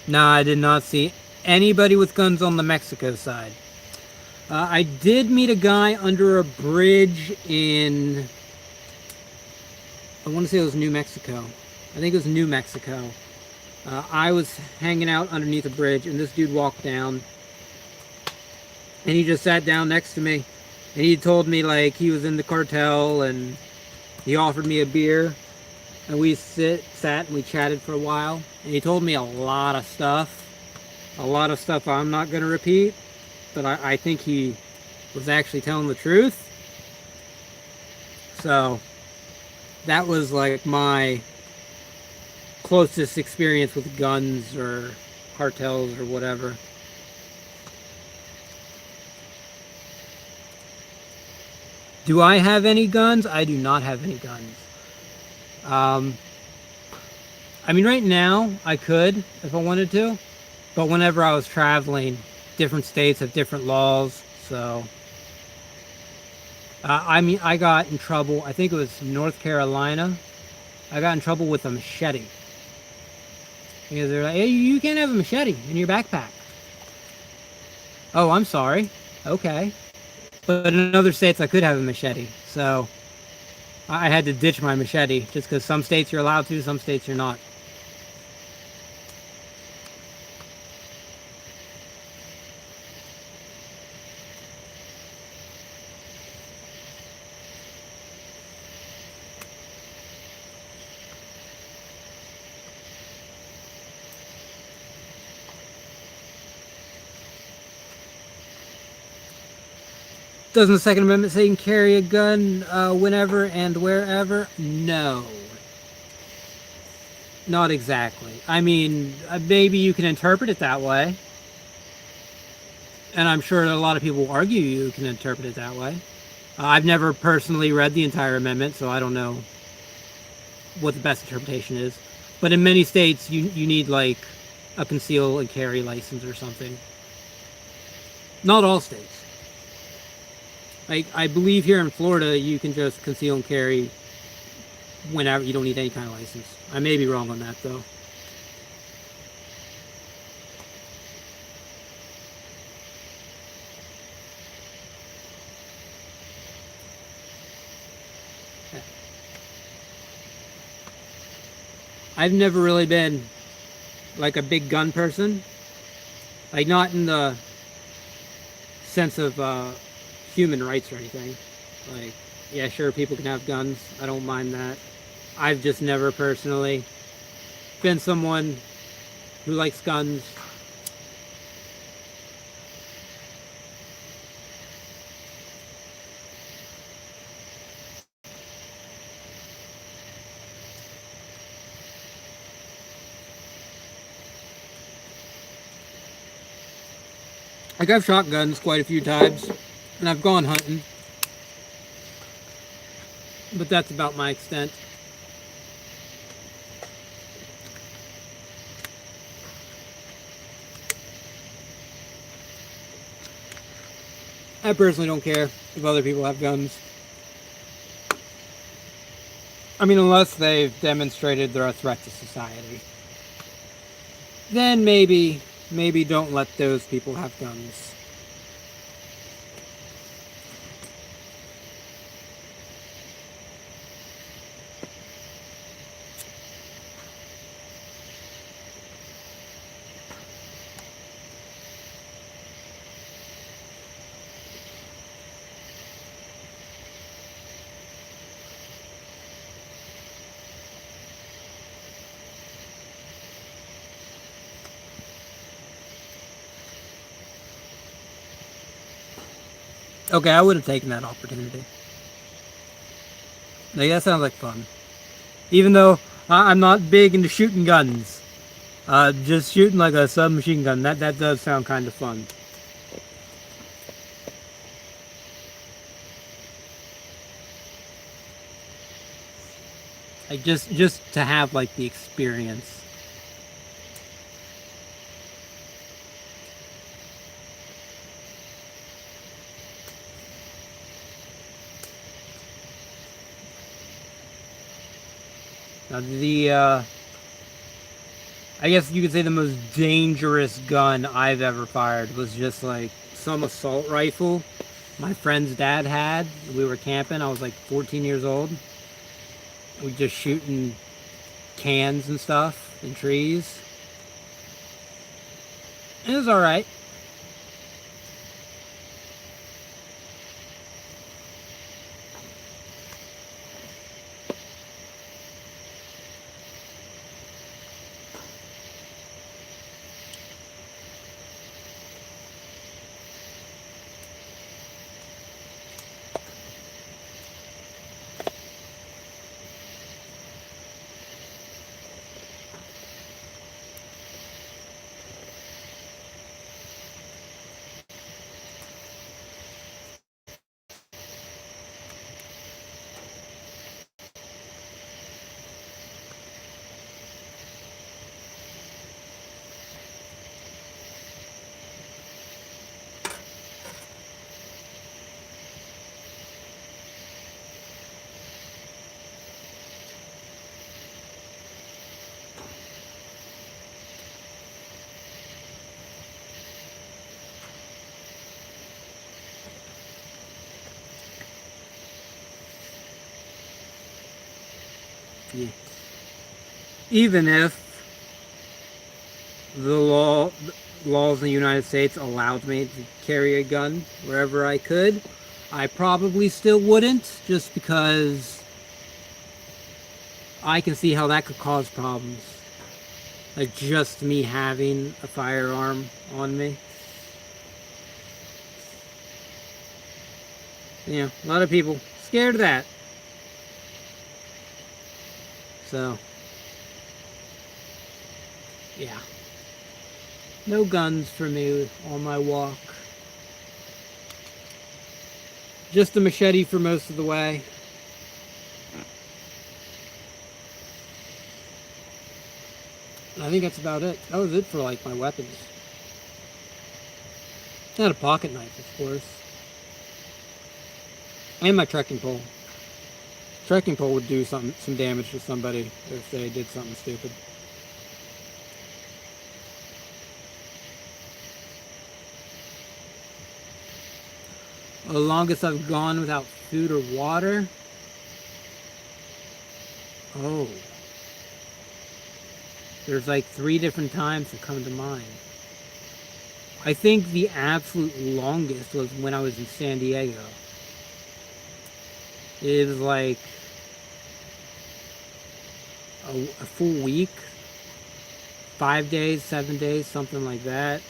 Nah, I did not see anybody with guns on the Mexico side. I did meet a guy under a bridge in, I want to say it was New Mexico. I think it was New Mexico. I was hanging out underneath a bridge and this dude walked down and he just sat down next to me, and he told me like he was in the cartel, and he offered me a beer, and we sat and we chatted for a while, and he told me a lot of stuff I'm not going to repeat, but I think he was actually telling the truth. So that was like my closest experience with guns or cartels or whatever. Do I have any guns? I do not have any guns. Um, I mean, right now I could if I wanted to, but whenever I was traveling, different states have different laws. So, I mean, I got in trouble. I think it was North Carolina. I got in trouble with a machete because they're like, "Hey, you can't have a machete in your backpack." Oh, I'm sorry. Okay, but in other states I could have a machete. So I had to ditch my machete just because some states you're allowed to, some states you're not. Doesn't the Second Amendment say you can carry a gun whenever and wherever? No. Not exactly. I mean, maybe you can interpret it that way. And I'm sure a lot of people will argue you can interpret it that way. I've never personally read the entire amendment, so I don't know what the best interpretation is. But in many states, you need like a conceal and carry license or something. Not all states. Like, I believe here in Florida, you can just conceal and carry whenever. You don't need any kind of license. I may be wrong on that, though. I've never really been like a big gun person. Like, not in the sense of human rights or anything. Like, yeah, sure, people can have guns. I don't mind that. I've just never personally been someone who likes guns. Like, I've shot guns quite a few times, and I've gone hunting, but that's about my extent. I personally don't care if other people have guns. I mean, unless they've demonstrated they're a threat to society. Then maybe don't let those people have guns. Okay, I would have taken that opportunity. Like, that sounds like fun. Even though I'm not big into shooting guns. Just shooting like a submachine gun, that does sound kind of fun. Like, just to have like the experience. Now I guess you could say the most dangerous gun I've ever fired was just like some assault rifle my friend's dad had. We were camping. I was like 14 years old. We just shooting cans and stuff in trees. It was all right. even if the laws in the United States allowed me to carry a gun wherever I could, I probably still wouldn't, just because I can see how that could cause problems. Like just me having a firearm on me. You know, a lot of people scared of that. So, yeah. No guns for me on my walk. Just a machete for most of the way. I think that's about it. That was it for like my weapons. Not a pocket knife, of course. And my trekking pole. Trekking pole would do some damage to somebody if they did something stupid. The longest I've gone without food or water? Oh. There's like 3 different times that come to mind. I think the absolute longest was when I was in San Diego. It was like a full week. 5 days, 7 days, something like that.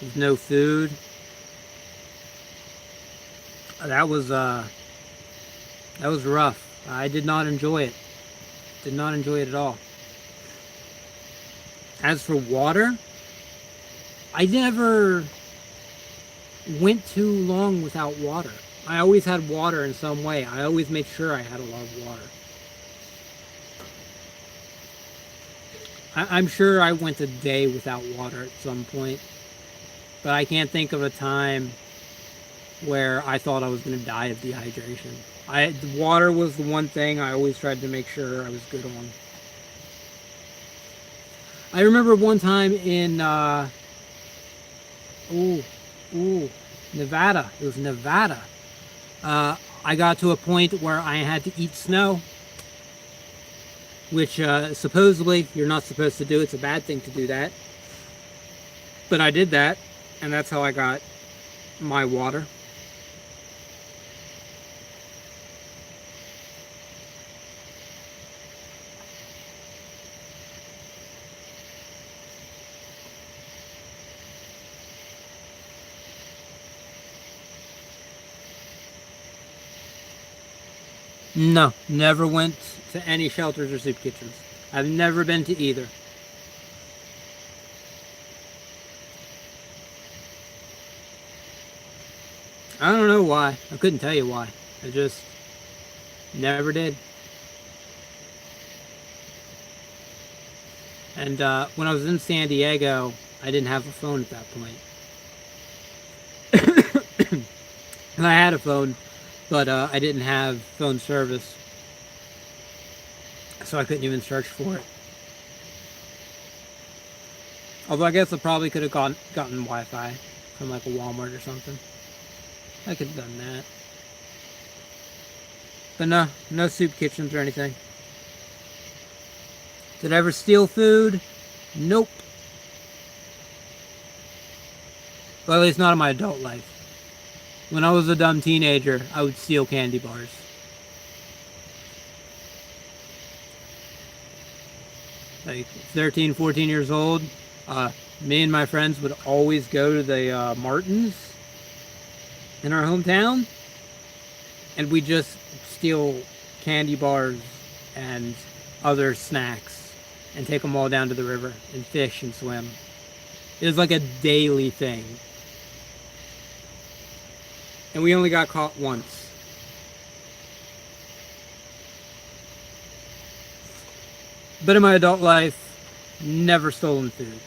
With no food. That was rough. I did not enjoy it. Did not enjoy it at all. As for water, I never went too long without water. I always had water in some way. I always made sure I had a lot of water. I'm sure I went a day without water at some point, but I can't think of a time where I thought I was going to die of dehydration. Water was the one thing I always tried to make sure I was good on. I remember one time in Nevada. It was Nevada. I got to a point where I had to eat snow, which supposedly you're not supposed to do. It's a bad thing to do that. But I did that, and that's how I got my water. No, never went to any shelters or soup kitchens. I've never been to either. I don't know why. I couldn't tell you why. I just never did. And when I was in San Diego, I didn't have a phone at that point. And I had a phone, but I didn't have phone service. So I couldn't even search for it. Although I guess I probably could have gotten Wi-Fi from like a Walmart or something. I could have done that. But no soup kitchens or anything. Did I ever steal food? Nope. Well, at least not in my adult life. When I was a dumb teenager, I would steal candy bars. Like 13, 14 years old, me and my friends would always go to the Martins in our hometown, and we just steal candy bars and other snacks and take them all down to the river and fish and swim. It was like a daily thing. And we only got caught once. But in my adult life, never stolen food.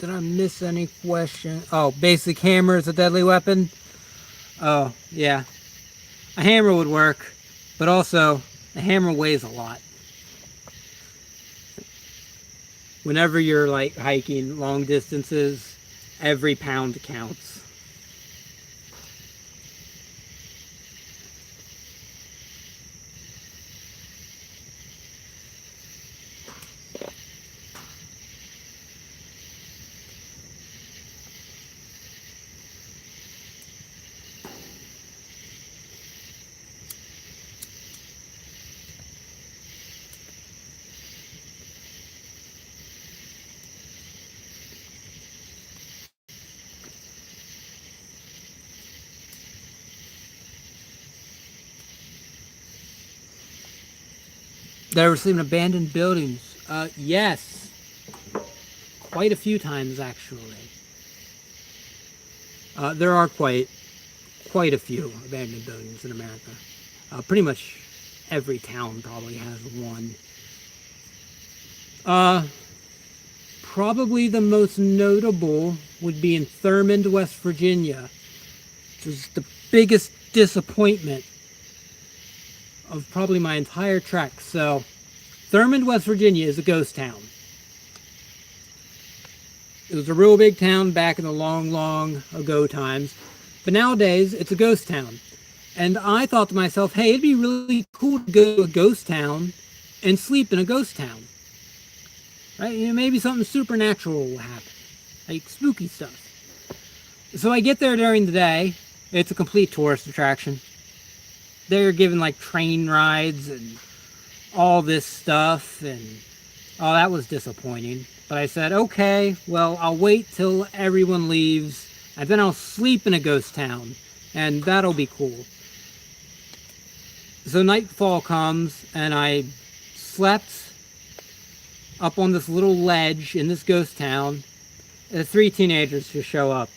Did I miss any question? Oh, basic hammer is a deadly weapon? Oh, yeah. A hammer would work, but also a hammer weighs a lot. Whenever you're like hiking long distances, every pound counts. Did I ever sleep in abandoned buildings? Yes. Quite a few times, actually. There are quite a few abandoned buildings in America. Pretty much every town probably has one. Uh, Probably the most notable would be in Thurmond, West Virginia, which was the biggest disappointment of probably my entire trek. So, Thurmond, West Virginia is a ghost town. It was a real big town back in the long, long ago times, but nowadays it's a ghost town. And I thought to myself, hey, it'd be really cool to go to a ghost town and sleep in a ghost town. Right? You know, maybe something supernatural will happen, like spooky stuff. So I get there during the day. It's a complete tourist attraction. They're given like train rides and all this stuff, and oh, that was disappointing. But I said, okay, well, I'll wait till everyone leaves, and then I'll sleep in a ghost town, and that'll be cool. So nightfall comes, and I slept up on this little ledge in this ghost town, and 3 teenagers just show up.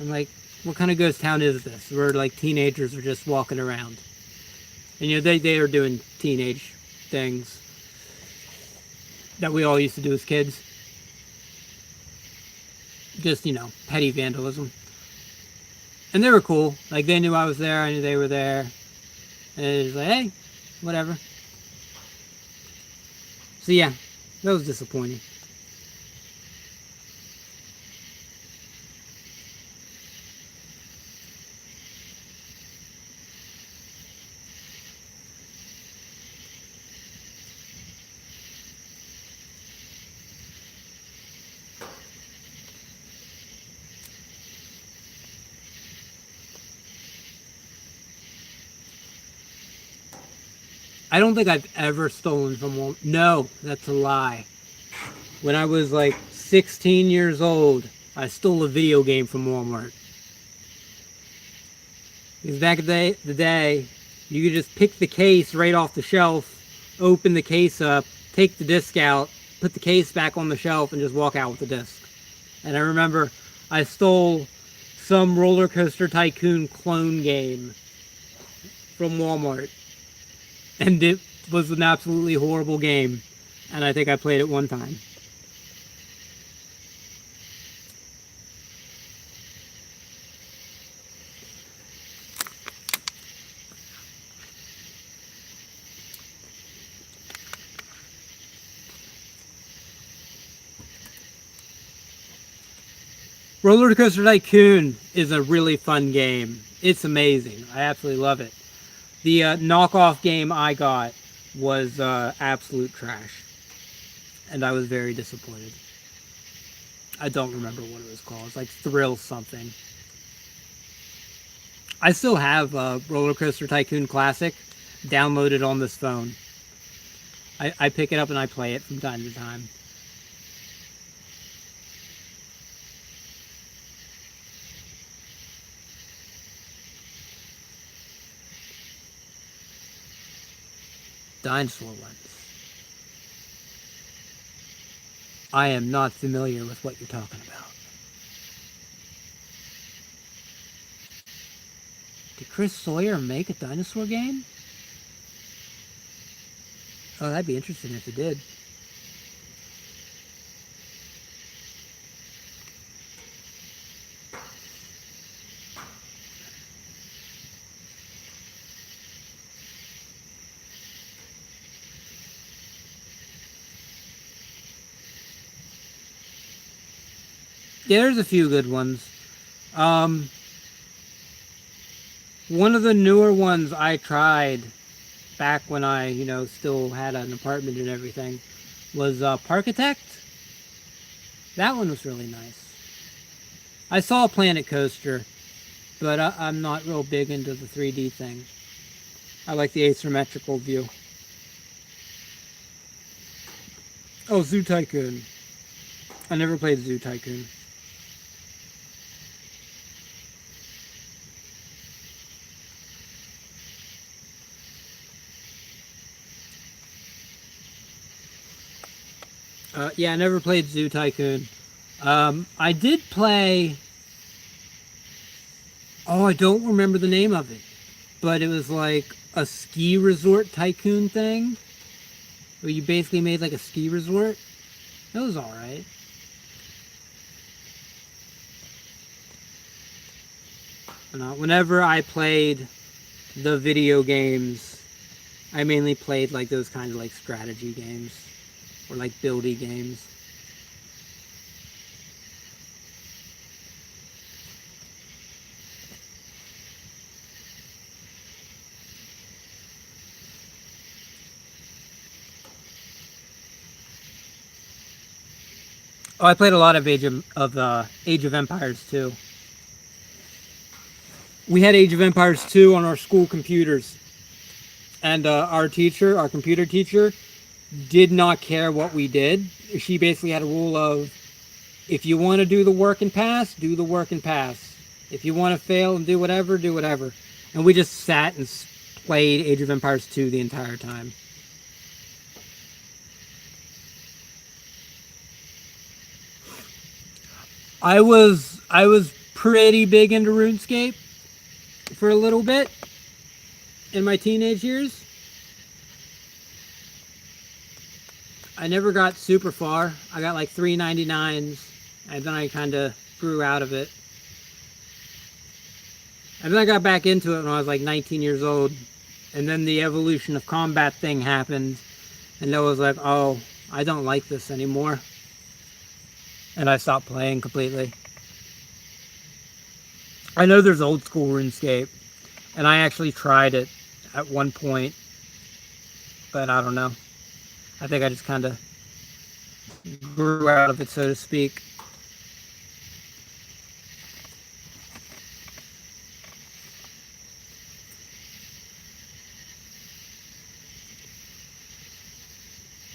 I'm like, what kind of ghost town is this? Where like teenagers are just walking around. And you know, they are doing teenage things that we all used to do as kids. Just, you know, petty vandalism. And they were cool. Like, they knew I was there, I knew they were there. And it was like, hey, whatever. So yeah, that was disappointing. I don't think I've ever stolen from Walmart. No, that's a lie. When I was like 16 years old, I stole a video game from Walmart. Because back in the day, you could just pick the case right off the shelf, open the case up, take the disc out, put the case back on the shelf, and just walk out with the disc. And I remember I stole some Roller Coaster Tycoon clone game from Walmart. And it was an absolutely horrible game. And I think I played it one time. Roller Coaster Tycoon is a really fun game. It's amazing. I absolutely love it. The knockoff game I got was absolute trash. And I was very disappointed. I don't remember what it was called. It's like Thrill something. I still have Roller Coaster Tycoon Classic downloaded on this phone. I pick it up and I play it from time to time. Dinosaur ones. I am not familiar with what you're talking about. Did Chris Sawyer make a dinosaur game? Oh, that'd be interesting if it did. Yeah, there's a few good ones. Um, One of the newer ones I tried back when I, still had an apartment and everything was Parkitect. That one was really nice. I saw Planet Coaster, but I'm not real big into the 3D thing. I like the asymmetrical view. Oh, Zoo Tycoon. I never played Zoo Tycoon. Yeah, I never played Zoo Tycoon. I did play. Oh, I don't remember the name of it, but it was like a ski resort tycoon thing, where you basically made like a ski resort. It was all right. Whenever I played the video games, I mainly played like those kind of like strategy games or like buildy games. Oh, I played a lot of Age of Empires too. We had Age of Empires 2 on our school computers, and our computer teacher, did not care what we did. She basically had a rule of, if you want to do the work and pass, do the work and pass. If you want to fail and do whatever, do whatever. And we just sat and played Age of Empires 2 the entire time. I was pretty big into RuneScape for a little bit in my teenage years. I never got super far. I got like 399s, and then I kind of grew out of it. And then I got back into it when I was like 19 years old. And then the evolution of combat thing happened, and I was like, oh, I don't like this anymore. And I stopped playing completely. I know there's old school RuneScape, and I actually tried it at one point, but I don't know. I think I just kind of grew out of it, so to speak.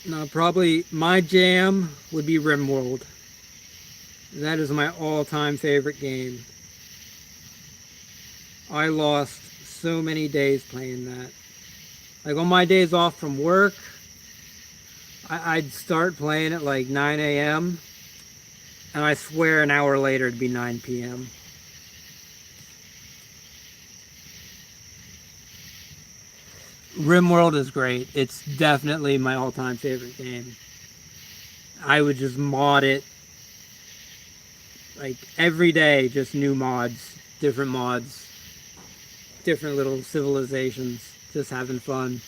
No, probably my jam would be RimWorld. That is my all-time favorite game. I lost so many days playing that. Like on my days off from work, I'd start playing at like 9 a.m. and I swear an hour later it'd be 9 p.m. RimWorld is great. It's definitely my all-time favorite game. I would just mod it like every day, just new mods, different little civilizations, just having fun.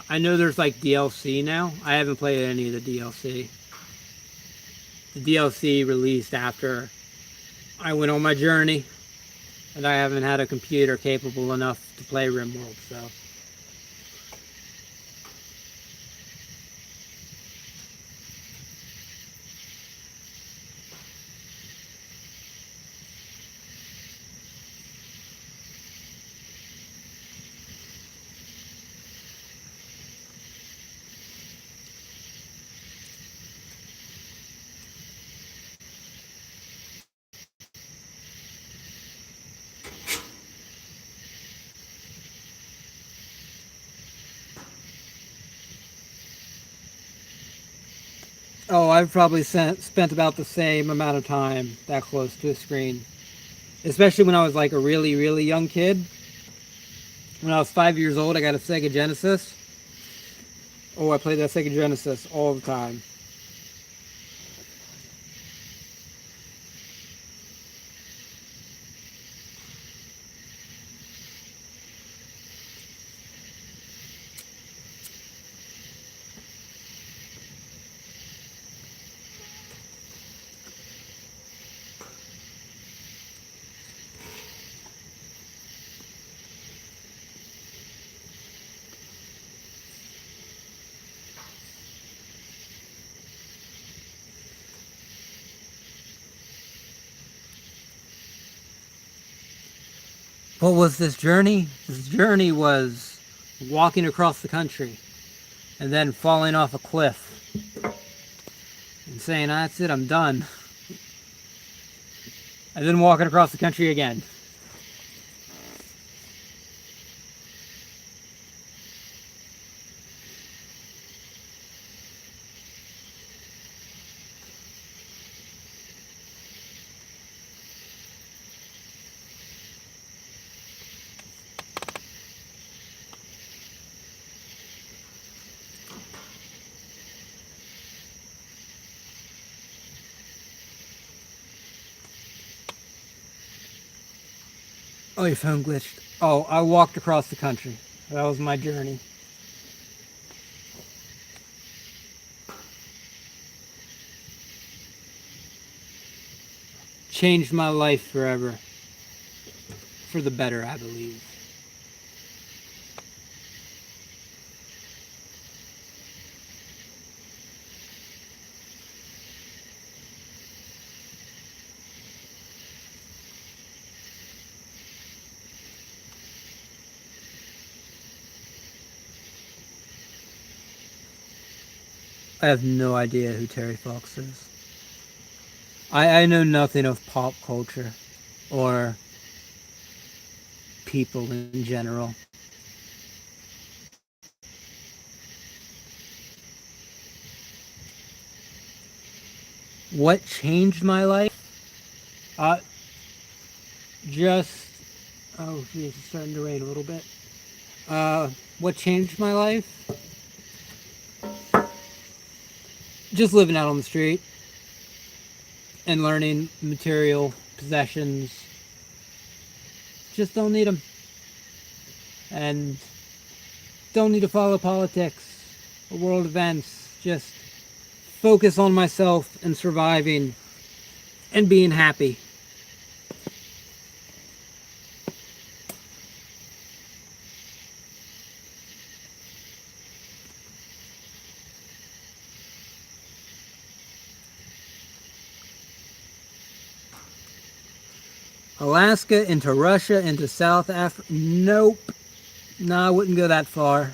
I know there's like DLC now. I haven't played any of the DLC. The DLC released after I went on my journey, and I haven't had a computer capable enough to play RimWorld, so. Oh, I've probably spent about the same amount of time that close to a screen. Especially when I was like a really, really young kid. When I was 5 years old, I got a Sega Genesis. Oh, I played that Sega Genesis all the time. What was this journey? This journey was walking across the country and then falling off a cliff and saying, that's it, I'm done. And then walking across the country again. Oh, your phone glitched. Oh, I walked across the country. That was my journey. Changed my life forever. For the better, I believe. I have no idea who Terry Fox is. I know nothing of pop culture or people in general. What changed my life? Uh, just... Oh, geez, it's starting to rain a little bit. What changed my life? Just living out on the street and learning material possessions. Just don't need them. And don't need to follow politics or world events. Just focus on myself and surviving and being happy. Alaska into Russia into South Africa. Nope. No, I wouldn't go that far.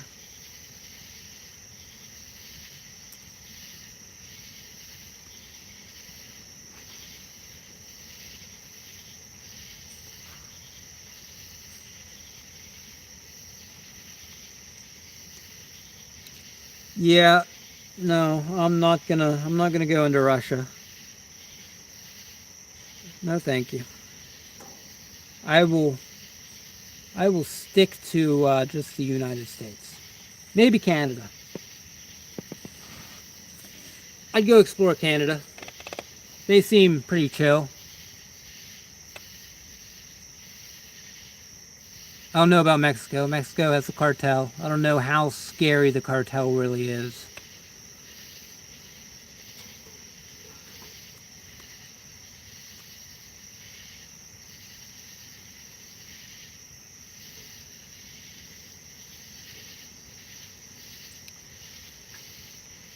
Yeah, no, I'm not gonna go into Russia. No, thank you. I will stick to just the United States. Maybe Canada. I'd go explore Canada. They seem pretty chill. I don't know about Mexico. Mexico has a cartel. I don't know how scary the cartel really is.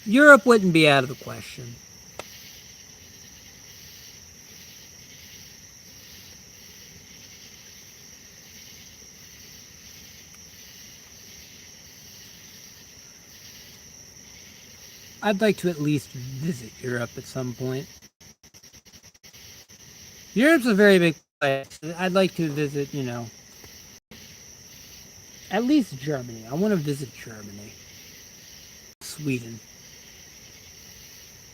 Europe wouldn't be out of the question. I'd like to at least visit Europe at some point. Europe's a very big place. I'd like to visit, at least Germany. I want to visit Germany. Sweden.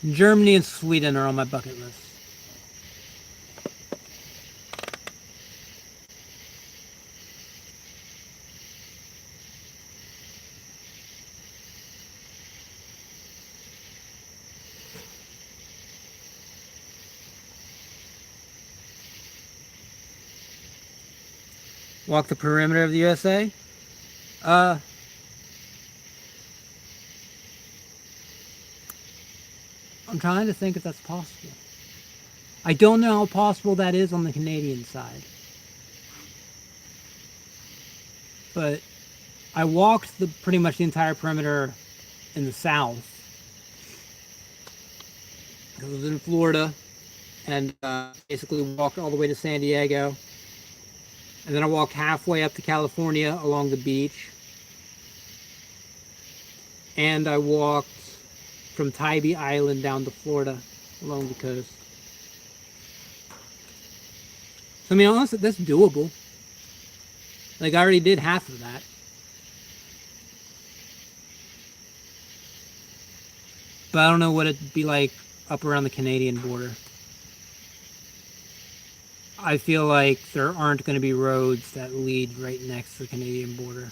Germany and Sweden are on my bucket list. Walk the perimeter of the USA? I'm trying to think if that's possible. I don't know how possible that is on the Canadian side. But I walked pretty much the entire perimeter in the south. I was in Florida and basically walked all the way to San Diego. And then I walked halfway up to California along the beach. And I walked from Tybee Island down to Florida along the coast. So, I mean, honestly, that's doable. Like, I already did half of that. But I don't know what it'd be like up around the Canadian border. I feel like there aren't going to be roads that lead right next to the Canadian border.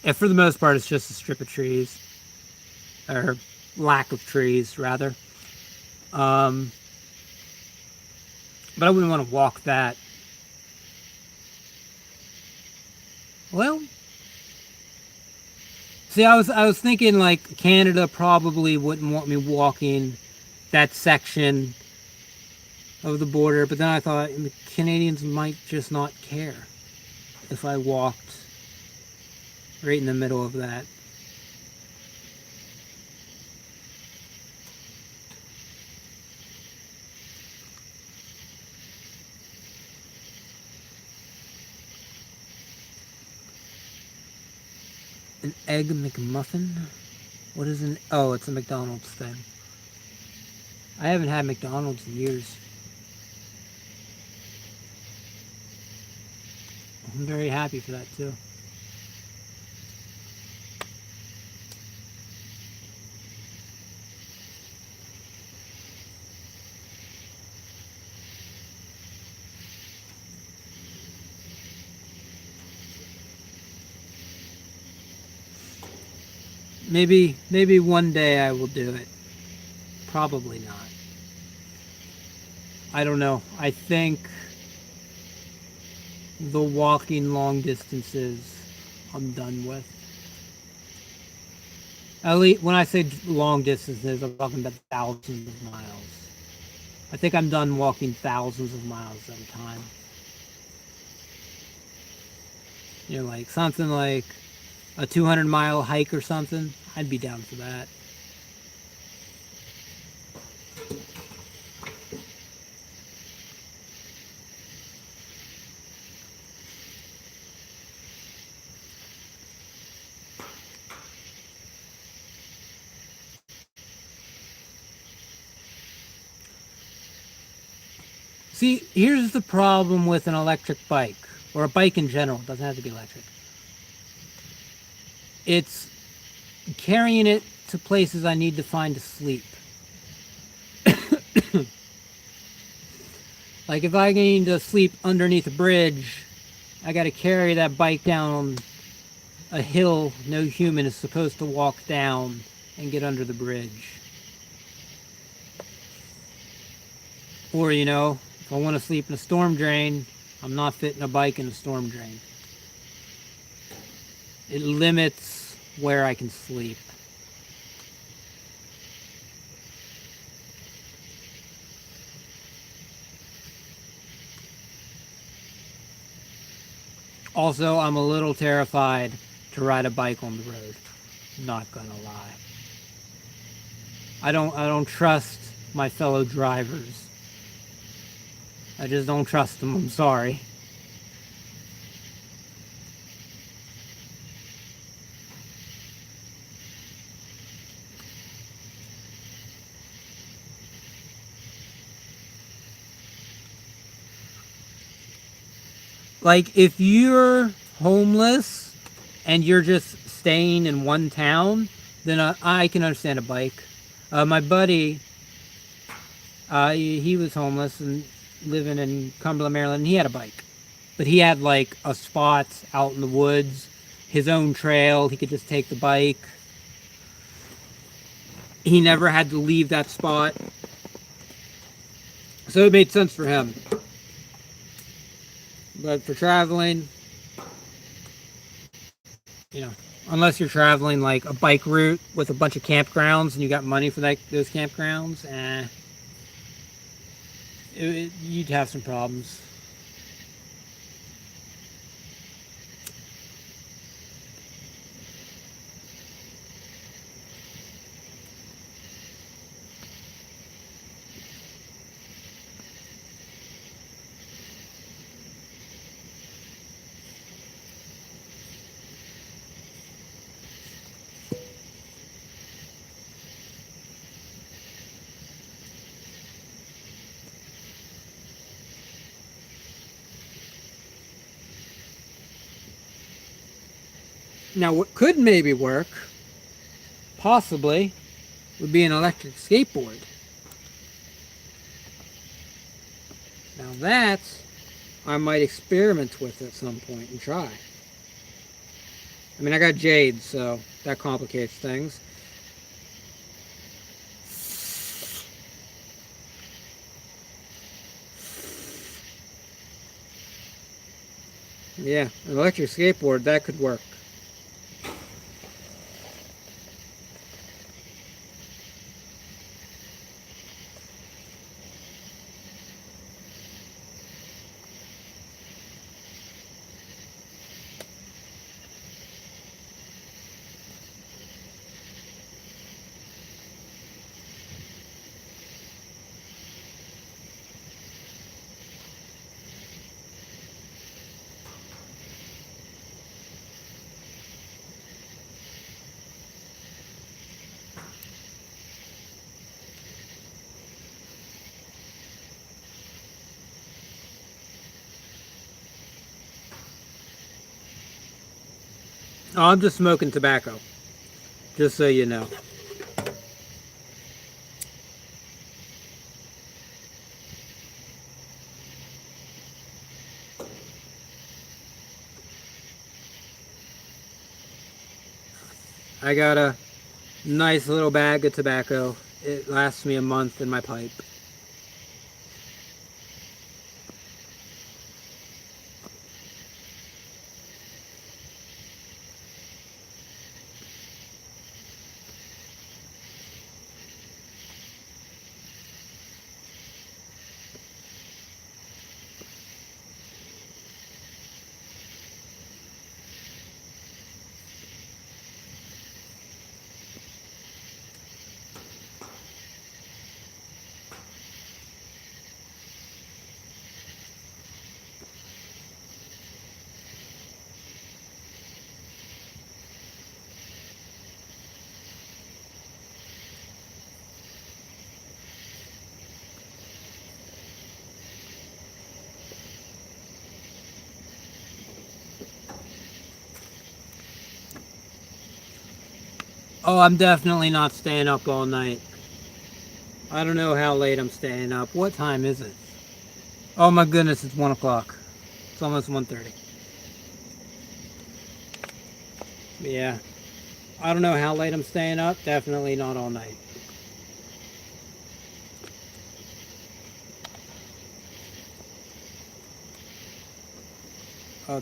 And for the most part, it's just a strip of trees. Or lack of trees, rather. But I wouldn't want to walk that. Well, see, I was thinking like Canada probably wouldn't want me walking that section of the border, but then I thought the Canadians might just not care if I walked right in the middle of that. An egg McMuffin? What is an... Oh, it's a McDonald's thing. I haven't had McDonald's in years. I'm very happy for that, too. Maybe one day I will do it. Probably not. I don't know. I think the walking long distances I'm done with. At least when I say long distances, I'm talking about thousands of miles. I think I'm done walking thousands of miles at a time. You know, like something like a 200-mile hike or something. I'd be down for that. See, here's the problem with an electric bike, or a bike in general. It doesn't have to be electric. It's carrying it to places I need to find to sleep. Like if I need to sleep underneath a bridge, I got to carry that bike down a hill no human is supposed to walk down and get under the bridge. Or, you know, if I want to sleep in a storm drain, I'm not fitting a bike in a storm drain. It limits where I can sleep. Also, I'm a little terrified to ride a bike on the road. Not gonna lie. I don't trust my fellow drivers. I just don't trust them. I'm sorry. Like if you're homeless and you're just staying in one town, then I can understand a bike. My buddy, he was homeless and living in Cumberland, Maryland. And he had a bike, but he had like a spot out in the woods, his own trail. He could just take the bike. He never had to leave that spot, so it made sense for him. But for traveling, you know, unless you're traveling like a bike route with a bunch of campgrounds and you got money for those campgrounds, you'd have some problems. Now, what could maybe work, possibly, would be an electric skateboard. Now that I might experiment with at some point and try. I mean, I got Jade, so that complicates things. Yeah, an electric skateboard, that could work. Oh, I'm just smoking tobacco, just so you know. I got a nice little bag of tobacco. It lasts me a month in my pipe. Oh, I'm definitely not staying up all night. I don't know how late I'm staying up. What time is it? Oh my goodness, it's 1 o'clock. It's almost 1:30. Yeah. I don't know how late I'm staying up. Definitely not all night.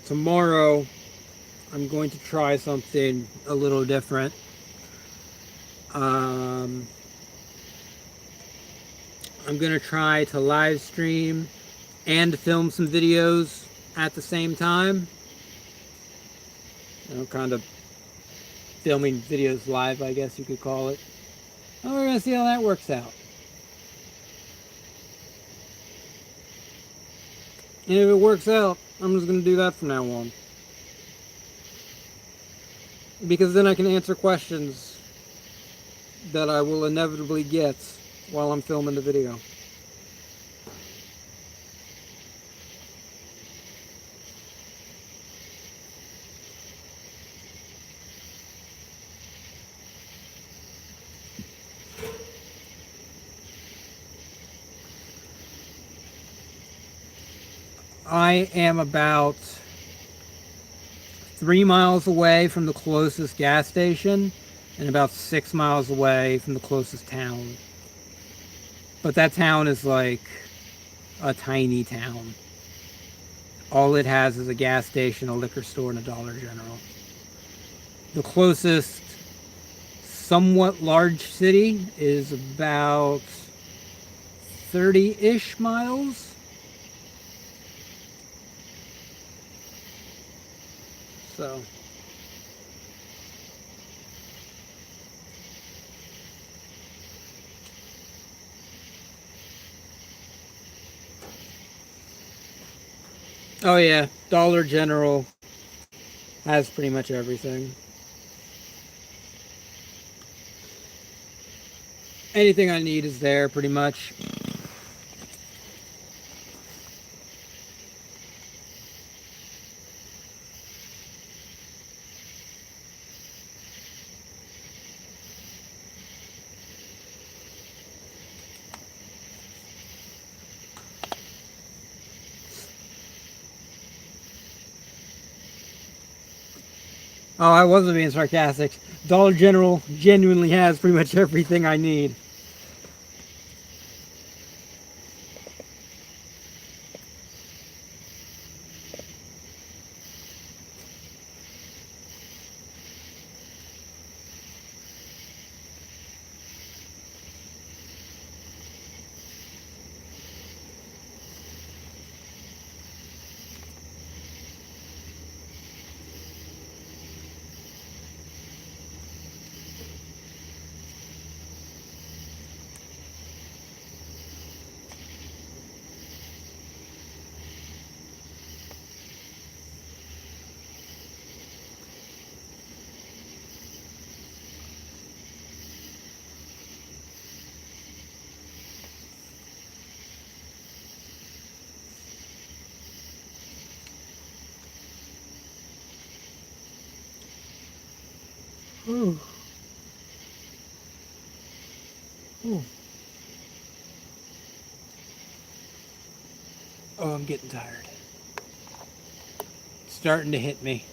Tomorrow, I'm going to try something a little different. Um, I'm going to try to live stream and film some videos at the same time. You know, kind of filming videos live, I guess you could call it. And we're going to see how that works out. And if it works out, I'm just going to do that from now on. Because then I can answer questions that I will inevitably get while I'm filming the video. I am about 3 miles away from the closest gas station and about 6 miles away from the closest town. But that town is like a tiny town. All it has is a gas station, a liquor store, and a Dollar General. The closest somewhat large city is about 30-ish miles. So oh yeah, Dollar General has pretty much everything. Anything I need is there pretty much. Oh, I wasn't being sarcastic. Dollar General genuinely has pretty much everything I need. Ooh. Ooh. Oh, I'm getting tired. It's starting to hit me.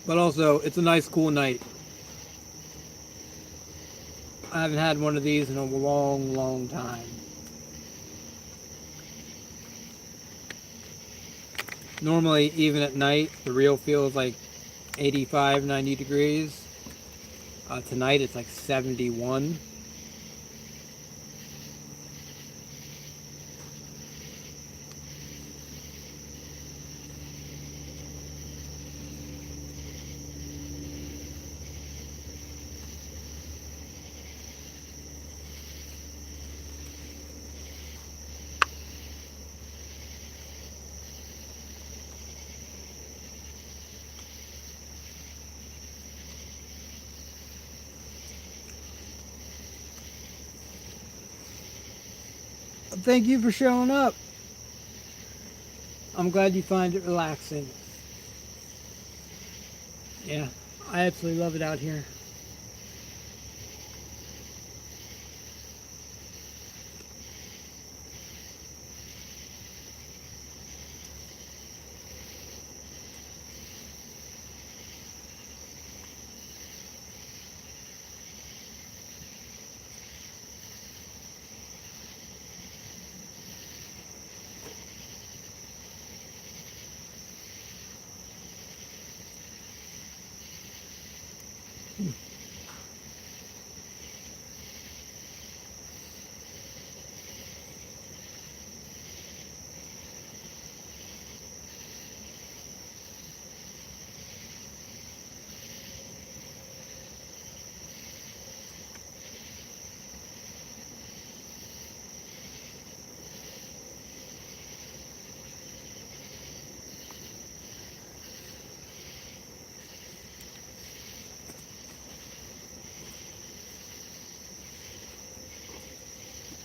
But also, it's a nice, cool night. I haven't had one of these in a long, long time. Normally, even at night, the real feel is like 85, 90 degrees. Tonight, it's like 71. Thank you for showing up. I'm glad you find it relaxing. Yeah, I absolutely love it out here.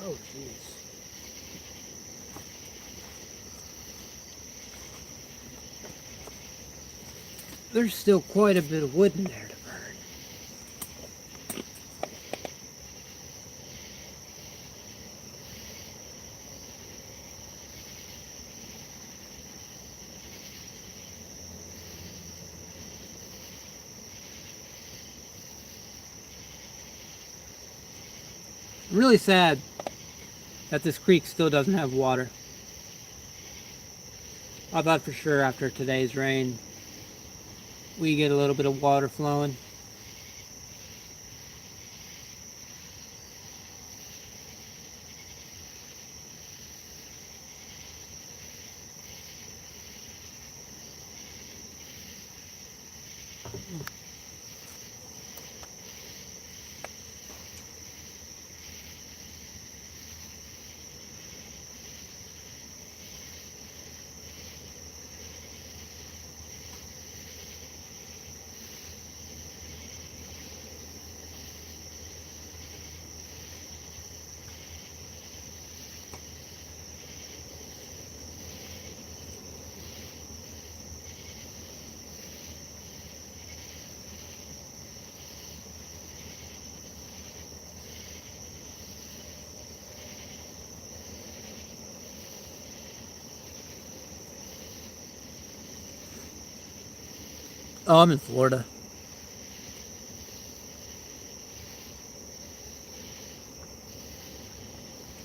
Oh, jeez. There's still quite a bit of wood in there to burn. I'm really sad that this creek still doesn't have water. I thought for sure after today's rain we get a little bit of water flowing. Oh, I'm in Florida.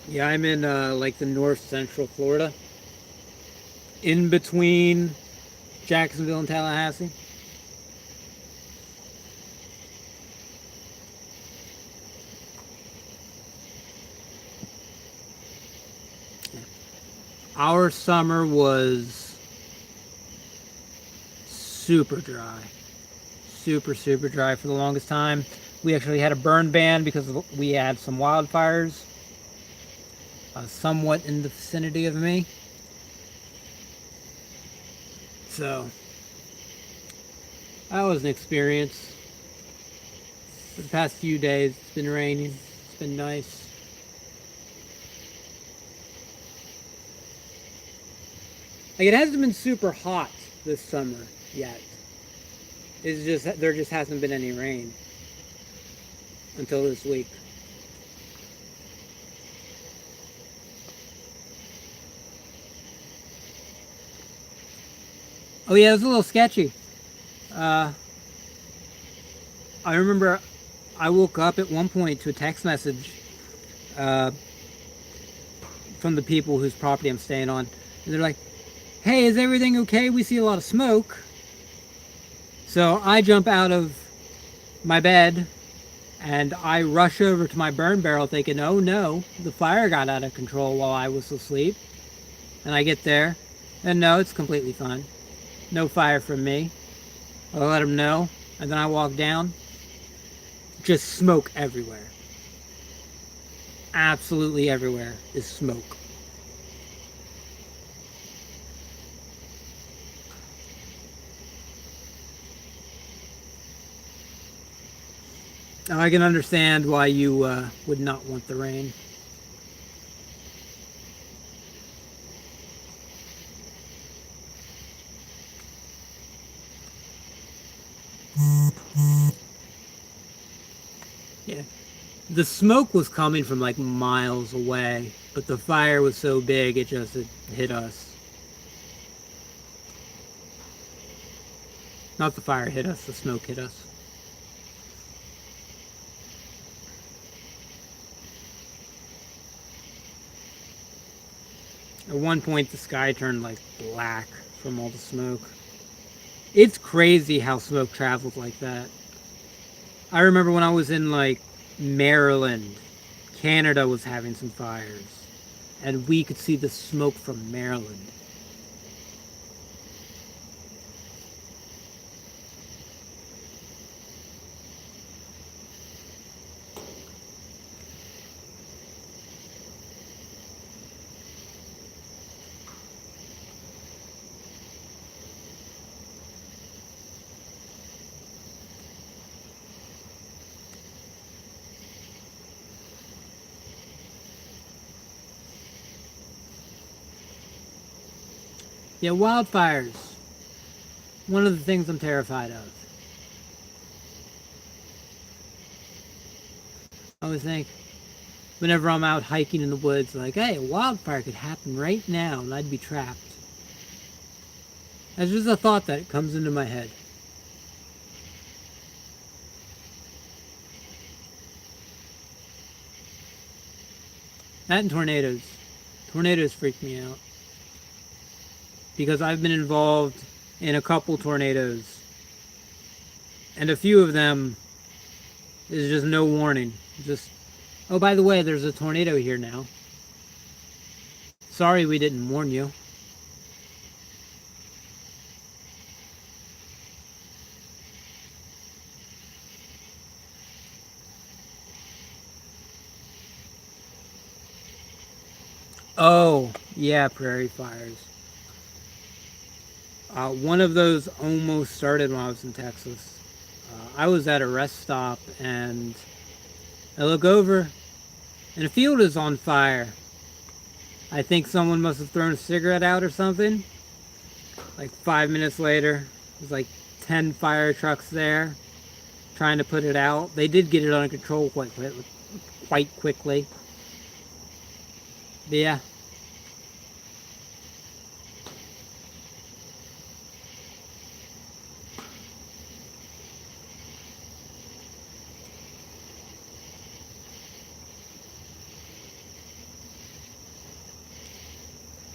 Yeah, I'm in like the north central Florida, in between Jacksonville and Tallahassee. Our summer was super dry. Super dry for the longest time. We actually had a burn ban because we had some wildfires somewhat in the vicinity of me. So, that was an experience. For the past few days, it's been raining. It's been nice. Like, it hasn't been super hot this summer yet. It's just, there just hasn't been any rain until this week. Oh yeah, it was a little sketchy. Uh, I remember I woke up at one point to a text message uh, from the people whose property I'm staying on. And they're like, hey, is everything okay? We see a lot of smoke. So I jump out of my bed and I rush over to my burn barrel thinking, oh no, the fire got out of control while I was asleep. And I get there and no, it's completely fine. No fire from me. I let them know. And then I walk down. Just smoke everywhere. Absolutely everywhere is smoke. Now I can understand why you would not want the rain. Yeah. The smoke was coming from like miles away, but the fire was so big it hit us. Not the fire hit us, the smoke hit us. At one point the sky turned like black from all the smoke. It's crazy how smoke travels like that. I remember when I was in like Maryland, Canada was having some fires, and we could see the smoke from Maryland. Yeah, wildfires. One of the things I'm terrified of. I always think, whenever I'm out hiking in the woods, like, hey, a wildfire could happen right now and I'd be trapped. That's just a thought that comes into my head. That and tornadoes. Tornadoes freak me out. Because I've been involved in a couple tornadoes. And a few of them is just no warning. Just, oh, by the way, there's a tornado here now. Sorry we didn't warn you. Oh, yeah, prairie fires. One of those almost started when I was in Texas. I was at a rest stop and I look over and a field is on fire. I think someone must have thrown a cigarette out or something. Like 5 minutes later, there's like 10 fire trucks there trying to put it out. They did get it under control quite quickly. But yeah.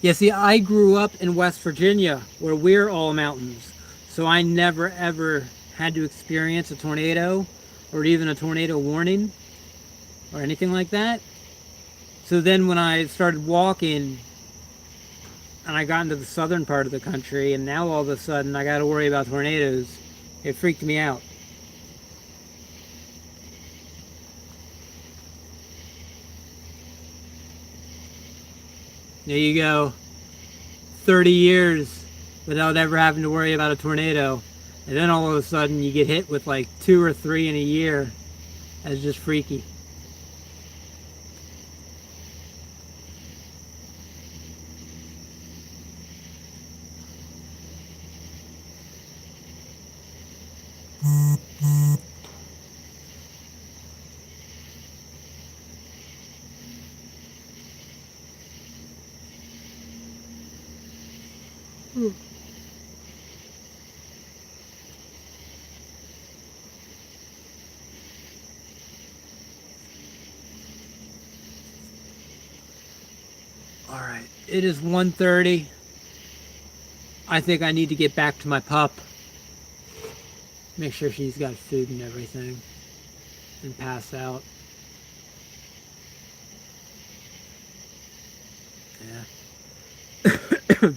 Yeah, see, I grew up in West Virginia where we're all mountains. So I never ever had to experience a tornado or even a tornado warning or anything like that. So then when I started walking and I got into the southern part of the country and now all of a sudden I got to worry about tornadoes, it freaked me out. There you go. 30 years without ever having to worry about a tornado. And then all of a sudden you get hit with like 2 or 3 in a year. That's just freaky. All right, it is 1:30. I think I need to get back to my pup. Make sure she's got food and everything. And pass out. Yeah.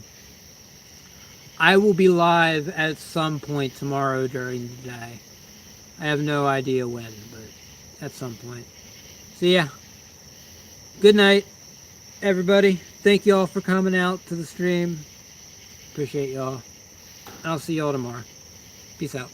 I will be live at some point tomorrow during the day. I have no idea when, but at some point. So yeah. Good night, everybody. Thank y'all for coming out to the stream. Appreciate y'all. And I'll see y'all tomorrow. Peace out.